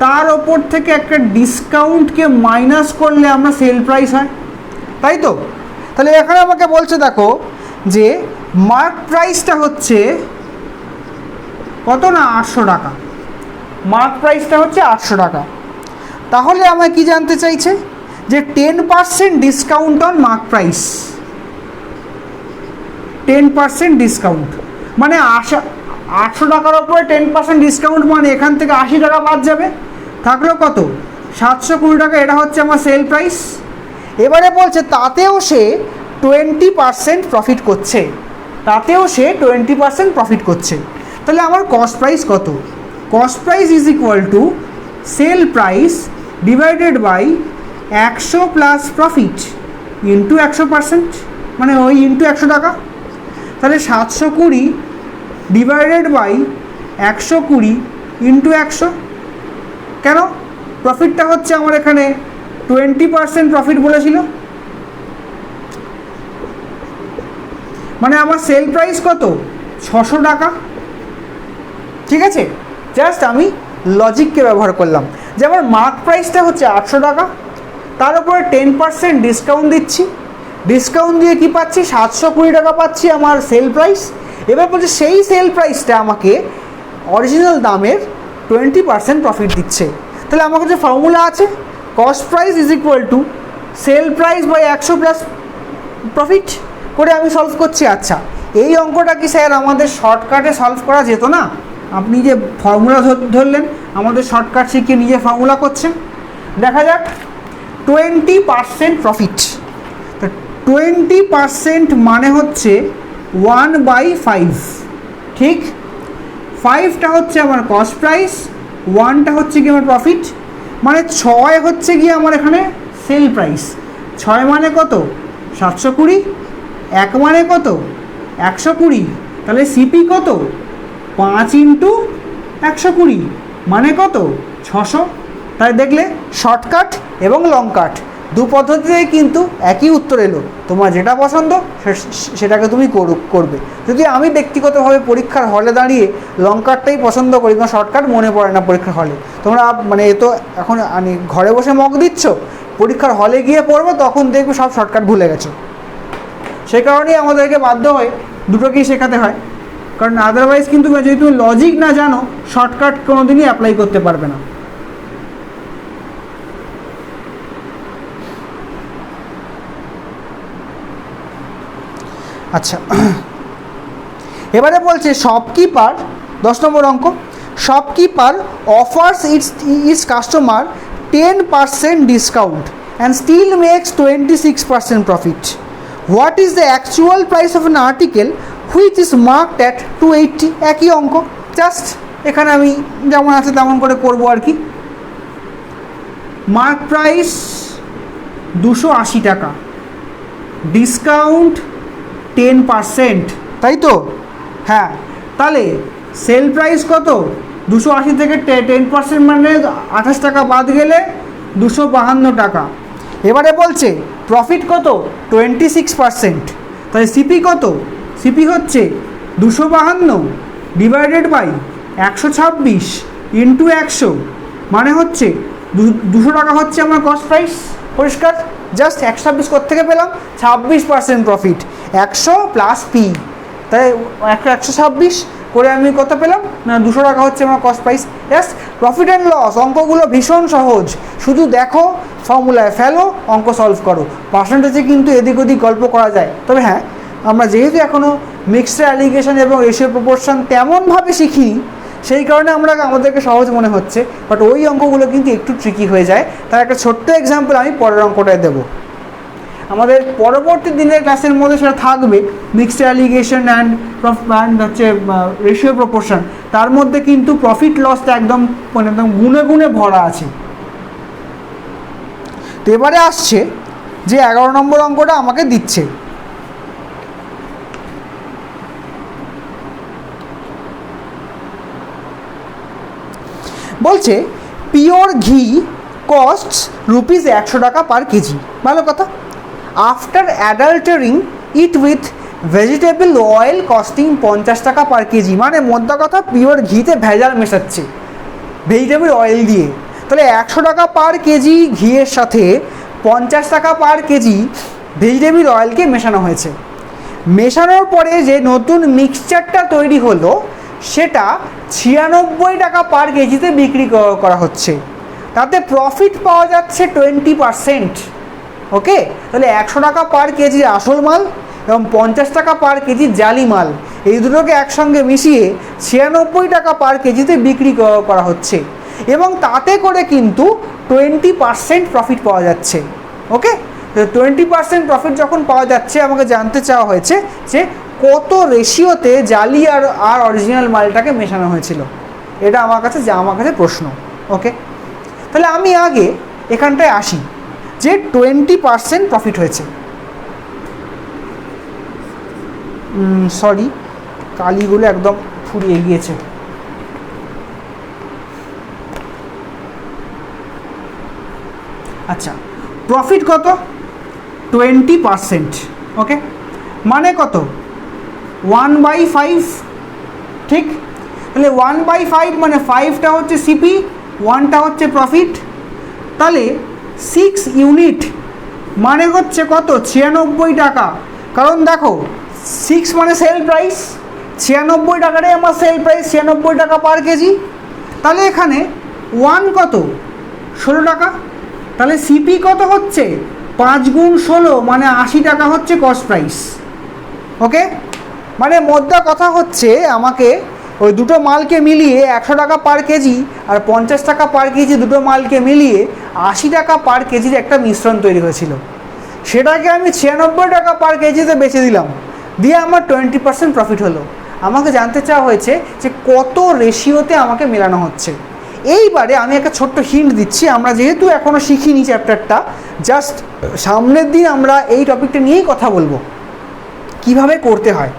তার ওপর থেকে একটা ডিসকাউন্টকে মাইনাস করলে আমরা সেল প্রাইস হয়, তাই তো। তাহলে এখানে আমাকে বলছে দেখো যে মার্ক প্রাইসটা হচ্ছে কত না 800 টাকা, মার্ক প্রাইসটা হচ্ছে 800 টাকা। তাহলে আমায় কি জানতে চাইছে যে 10% discount on mark price, 10% discount মানে 800 টাকার ওপরে 10% ডিসকাউন্ট মানে এখান থেকে 80 টাকা বাদ যাবে, থাকলো কত 720 টাকা। এটা হচ্ছে আমার সেল প্রাইস। এবারে বলছে তাতেও সে 20% প্রফিট করছে, তাতেও সে 20% প্রফিট করছে। তাহলে আমার কস্ট প্রাইস কত, cost price is equal to sell price divided by 100 plus profit into 100%, মানে ওই ইন্টু 100 টাকা। তাহলে 720 ডিভাইডেড বাই 120 ইন্টু 100। কেন, প্রফিটটা হচ্ছে আমার এখানে 20% প্রফিট বলেছিল, মানে আমার সেল প্রাইস কত 600 টাকা, ঠিক আছে। জাস্ট আমি লজিককে ব্যবহার করলাম যে আমার মার্ক প্রাইসটা হচ্ছে 800 টাকা, তার উপরে 10% ডিসকাউন্ট দিচ্ছি, ডিসকাউন্ট দিয়ে কি পাচ্ছি 720 টাকা পাচ্ছি আমার সেল প্রাইস। এবার বলছে সেই সেল প্রাইসটা আমাকে অরিজিনাল দামের 20% প্রফিট দিচ্ছে। তাহলে আমার কাছে ফর্মুলা আছে, cost price is equal to sell price by 100 plus profit করে আমি সলভ করছি। আচ্ছা, এই অঙ্কটা কি স্যার আমাদের শর্টকাটে সলভ করা যেত না? আপনি যে ফর্মুলা ধরলেন, আমাদের শর্টকাট শিখিয়ে নিজে ফর্মুলা করছেন। দেখা যাক 20% প্রফিট, তো 20% মানে হচ্ছে 1/5, ঠিক। 5টা হচ্ছে আমার কস্ট প্রাইস, 1টা হচ্ছে কি আমার প্রফিট। মানে 6 হচ্ছে গিয়ে আমার এখানে সেল প্রাইস, 6 মানে কত 720, 1 মানে কত 120, তাহলে সিপি কত 5 ইন্টু 120 মানে কত 600। তাই দেখলে শর্টকাট এবং লং কাট দু পদ্ধতিতেই কিন্তু একই উত্তর এলো। তোমার যেটা পছন্দ সেটাকে তুমি করবে। যদি আমি ব্যক্তিগতভাবে পরীক্ষার হলে দাঁড়িয়ে লং কাটটাই পছন্দ করি, কারণ শর্টকাট মনে পড়ে না পরীক্ষার হলে। তোমরা মানে এ তো এখন ঘরে বসে মক দিচ্ছ, পরীক্ষার হলে গিয়ে পড়বো তখন দেখবে সব শর্টকাট ভুলে গেছো। সেই কারণেই আমাদেরকে বাধ্য হয়ে দুটোকেই শেখাতে হয়, কারণ আদারওয়াইজ কিন্তু যদি তুমি লজিক না জানো শর্টকাট কোনো দিনই অ্যাপ্লাই করতে পারবে না। আচ্ছা, এবারে বলছে শপকিপার 10 নম্বর অঙ্ক, shopkeeper offers its customer 10% discount and still makes 26% profit. What is the actual price of an article which is marked at 280? একই অঙ্ক, জাস্ট এখানে আমি যেমন আছে তেমন করে করবো আর কি। মার্ক প্রাইস 280 টাকা, ডিসকাউন্ট 10%, তাই তো? হ্যাঁ, তাহলে সেল প্রাইস কত 280 থেকে 10% মানে 28 টাকা বাদ গেলে 252 টাকা। এবারে বলছে প্রফিট কত 26%, তাহলে সিপি কত? সিপি হচ্ছে 252 ডিভাইডেড বাই 126 ইন্টু 100 মানে হচ্ছে 200 টাকা হচ্ছে আমার কস্ট প্রাইস। পরিষ্কার, জাস্ট 126 কোত্থেকে পেলাম 26% প্রফিট, 100 প্লাস পি, তাই 126 করে আমি কত পেলাম না 200 টাকা হচ্ছে আমার cost price. Just profit and loss অঙ্কগুলো ভীষণ সহজ, শুধু দেখো ফর্মুলায় ফেলো অঙ্ক সলভ করো। পার্সেন্টেজে কিন্তু এদিক ওদিক গল্প করা যায়, তবে হ্যাঁ আমরা যেহেতু এখনও মিক্সড অ্যালিগেশন এবং রেশিও প্রপোর্শন তেমনভাবে শিখিনি সেই কারণে আমাদেরকে সহজ মনে হচ্ছে, বাট ওই অঙ্কগুলো কিন্তু একটু ট্রিকি হয়ে যায়। তার একটা ছোট্ট এক্সাম্পল আমি পরের অঙ্কটায় দেবো। আমাদের পরবর্তী দিনের ক্লাসের মধ্যে সেটা থাকবে মিক্সড অ্যালিগেশন অ্যান্ড হচ্ছে রেশিও প্রপোর্শন, তার মধ্যে কিন্তু প্রফিট লসটা একদম মানে একদম গুণে গুণে ভরা আছে। তো এবারে আসছে যে 11 নম্বর অঙ্কটা আমাকে দিচ্ছে, বলছে পিওর ঘি কস্টস রুপিস 100 টাকা পার কেজি। ভালো কথা। After adulterating it with vegetable oil costing 50 taka per KG, মানে মোদ্দা কথা পিওর ঘিতে ভেজাল মেশাচ্ছে ভেজিটেবল অয়েল দিয়ে। তাহলে 100 টাকা পার কেজি ঘিয়ের সাথে 50 টাকা পার কেজি ভেজিটেবল অয়েলকে মেশানো হয়েছে। মেশানোর পরে যে নতুন মিক্সচারটা তৈরি হলো সেটা 96 টাকা পার কেজিতে বিক্রি করা হচ্ছে, তাতে প্রফিট পাওয়া যাচ্ছে 20%। ওকে, তাহলে 100 টাকা পার কেজি আসল মাল এবং 50 টাকা পার কেজি জালি মাল, এই দুটোকে একসঙ্গে মিশিয়ে 96 টাকা পার কেজিতে বিক্রি করা হচ্ছে এবং তাতে করে কিন্তু 20% প্রফিট পাওয়া যাচ্ছে। ওকে, 20% প্রফিট যখন পাওয়া যাচ্ছে আমাকে জানতে চাওয়া হয়েছে যে কত রেশিওতে জালি আর অরিজিনাল মালটাকে মেশানো হয়েছিল। এটা আমার কাছে প্রশ্ন। ওকে, তাহলে আমি আগে এখানটায় আসি যে 20% প্রফিট হয়েছে। সরি, কালিগুলো একদম ফুরিয়ে গিয়েছে। আচ্ছা, প্রফিট কত 20%। ওকে, মানে কত 1/5, ঠিক? তাহলে 1/5 মানে 5টা হচ্ছে সিপি, 1টা হচ্ছে প্রফিট। তাহলে 6 ইউনিট মানে হচ্ছে কত 96 টাকা, কারণ দেখো 6 মানে সেল প্রাইস, 96 টাকাটাই আমার সেল প্রাইস, 96 টাকা পার কেজি। তাহলে এখানে 1 কত 16 টাকা, তাহলে সিপি কত হচ্ছে 5 গুণ 16 মানে 80 টাকা হচ্ছে কস্ট প্রাইস। ওকে, মানে মোদ্দা কথা হচ্ছে আমাকে ওই দুটো মালকে মিলিয়ে 100 টাকা পার কেজি আর 50 টাকা পার কেজি দুটো মালকে মিলিয়ে 80 টাকা পার কেজির একটা মিশ্রণ তৈরি হয়েছিল, সেটাকে আমি 96 টাকা পার কেজিতে বেচে দিলাম, দিয়ে আমার 20% প্রফিট হলো। আমাকে জানতে চাওয়া হয়েছে যে কত রেশিওতে আমাকে মেলানো হচ্ছে। এইবারে আমি একটা ছোট্ট হিন্ট দিচ্ছি, আমরা যেহেতু এখনও শিখিনি চ্যাপ্টারটা, জাস্ট সামনের দিন আমরা এই টপিকটা নিয়েই কথা বলবো কিভাবে করতে হয়।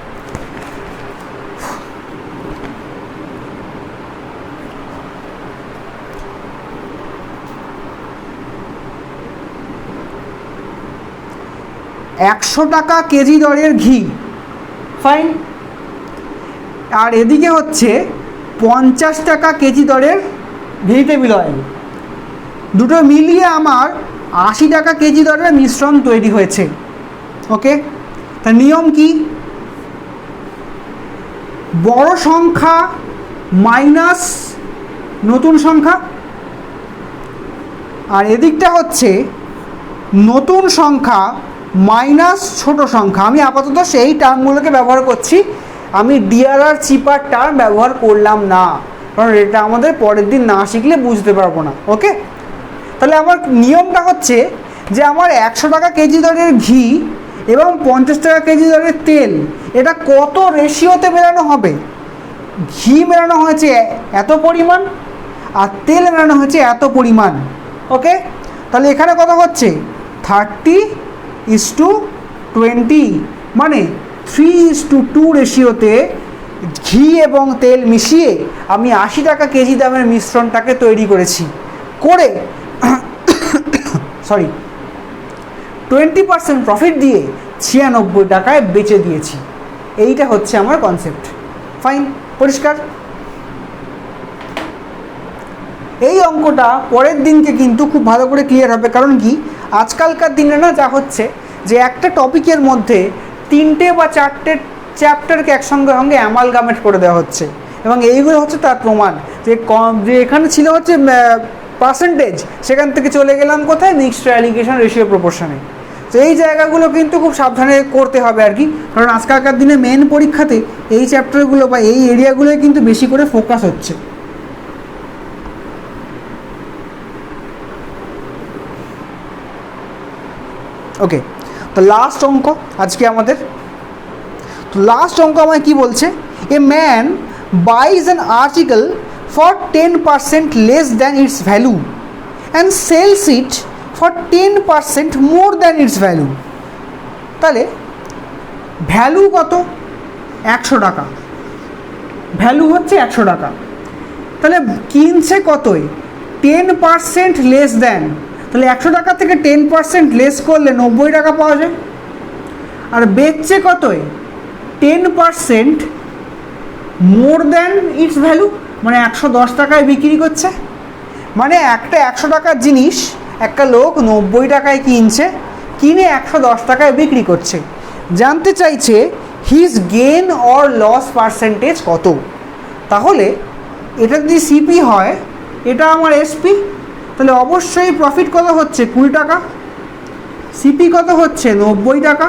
$100 কেজি দরের ঘি, ফাইন। আর এদিকে হচ্ছে $50 কেজি দরের ভেজিটেবল অয়েল, দুটো মিলিয়ে আমার $80 কেজি দরের মিশ্রণ তৈরি হয়েছে। ওকে, তা নিয়ম কি? বড় সংখ্যা মাইনাস নতুন সংখ্যা, আর এদিকটা হচ্ছে নতুন সংখ্যা মাইনাস ছোট সংখ্যা। আমি আপাতত সেই টার্মগুলোকে ব্যবহার করছি, আমি ডিআরআর চিপার টার্ম ব্যবহার করলাম না, কারণ এটা আমাদের পরের দিন না শিখলে বুঝতে পারবো না। ওকে, তাহলে আমার নিয়মটা হচ্ছে যে আমার $100 কেজি দরের ঘি এবং $50 কেজি দরের তেল, এটা কত রেশিওতে মেলানো হবে? ঘি মেলানো হয়েছে এত পরিমাণ আর তেল মেলানো হয়েছে এত পরিমাণ। ওকে, তাহলে এখানে কত হচ্ছে? 30:20, মানে 3:2 রেশিওতে ঘি এবং তেল মিশিয়ে আমি $80 কেজি দামের মিশ্রণটাকে তৈরি করেছি, করে 20% প্রফিট দিয়ে $96 বেচে দিয়েছি। এইটা হচ্ছে আমার কনসেপ্ট। ফাইন, পরিষ্কার? এই অঙ্কটা পরের দিনকে কিন্তু খুব ভালো করে ক্লিয়ার হবে, কারণ কি আজকালকার দিনে না যা হচ্ছে যে একটা টপিকের মধ্যে 3টে বা 4টে চ্যাপ্টারকে একসঙ্গে অ্যামালগামেট করে দেওয়া হচ্ছে, এবং এইগুলো হচ্ছে তার প্রমাণ যে এখানে ছিল হচ্ছে পার্সেন্টেজ, সেখান থেকে চলে গেলাম কোথায়? মিক্সড অ্যালিগেশন রেশিও প্রপোর্শনে। তো এই জায়গাগুলো কিন্তু খুব সাবধানে করতে হবে আর কি, কারণ আজকালকার দিনে মেন পরীক্ষাতে এই চ্যাপ্টারগুলো বা এই এরিয়াগুলোই কিন্তু বেশি করে ফোকাস হচ্ছে। ওকে, তো লাস্ট অঙ্ক আজকে আমাদের। তো লাস্ট অঙ্ক আমায় কি বলছে? A man buys an article for 10% less than its value and sells it for 10% more than its value. তাহলে ভ্যালু কত? $100, ভ্যালু হচ্ছে $100, তাহলে কিনছে কতই? 10% লেস দেন, তাহলে $100 থেকে 10% লেস করলে $90 পাওয়া যায়। আর বেচছে কতই? 10% মোর দ্যান ইটস ভ্যালু, মানে $110 বিক্রি করছে। মানে একটা $100 জিনিস একটা লোক $90 কিনছে, কিনে $110 বিক্রি করছে। জানতে চাইছে his gain or loss percentage কত। তাহলে এটা যদি সিপি হয়, এটা আমার এসপি, তাহলে অবশ্যই প্রফিট কত হচ্ছে? $20, সিপি কত হচ্ছে? $90।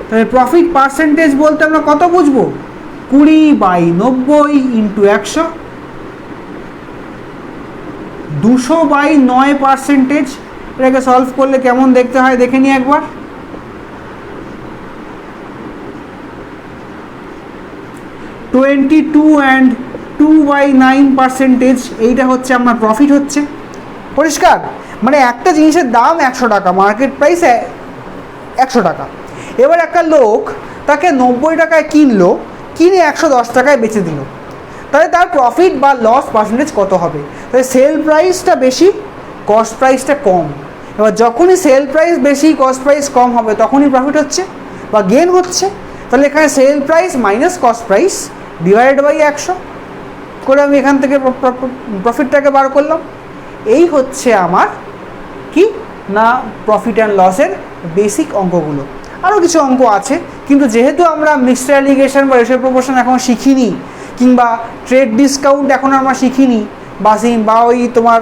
তাহলে প্রফিট পার্সেন্টেজ বলতে আমরা কত বুঝবো? 20/90 ইন্টু 100, 200/9%। এটাকে সলভ করলে কেমন দেখতে হয় দেখে নিই একবার। 22 and 2/9%, এইটা হচ্ছে আমার প্রফিট হচ্ছে। পরিষ্কার? মানে একটা জিনিসের দাম $100, মার্কেট প্রাইস $100। এবার একটা লোক তাকে $90 কিনলো, কিনে $110 বেচে দিল, তাহলে তার প্রফিট বা লস পার্সেন্টেজ কত হবে? তাহলে সেল প্রাইসটা বেশি, কস্ট প্রাইসটা কম। এবার যখনই সেল প্রাইস বেশি, কস্ট প্রাইস কম হবে, তখনই প্রফিট হচ্ছে বা গেন হচ্ছে। তাহলে এখানে sell price minus cost price divided by 100 করে আমি এখান থেকে প্রফিটটাকে বার করলাম। এই হচ্ছে আমার কি না প্রফিট অ্যান্ড লসের বেসিক অঙ্কগুলো। আরও কিছু অঙ্ক আছে, কিন্তু যেহেতু আমরা মিক্সড অ্যালিগেশন বা রেশিও প্রপোর্শন এখন শিখিনি, কিংবা ট্রেড ডিসকাউন্ট এখন আমরা শিখিনি, বা ওই তোমার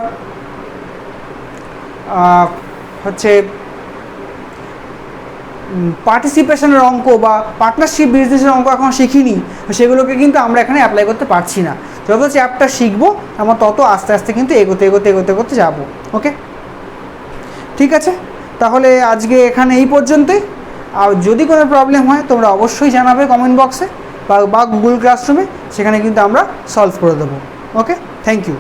হচ্ছে পার্টিসিপেশনের অঙ্ক বা পার্টনারশিপ বিজনেসের অঙ্ক এখন শিখিনি, সেগুলোকে কিন্তু আমরা এখানে অ্যাপ্লাই করতে পারছি না। যত চ্যাপ্টার শিখবো আমরা তত আস্তে আস্তে কিন্তু এগোতে যাবো। ওকে, ঠিক আছে, তাহলে আজকে এখানে এই পর্যন্তই। আর যদি কোনো প্রবলেম হয় তোমরা অবশ্যই জানাবে কমেন্ট বক্সে বা গুগল ক্লাসরুমে, সেখানে কিন্তু আমরা সলভ করে দেবো। ওকে, থ্যাংক ইউ।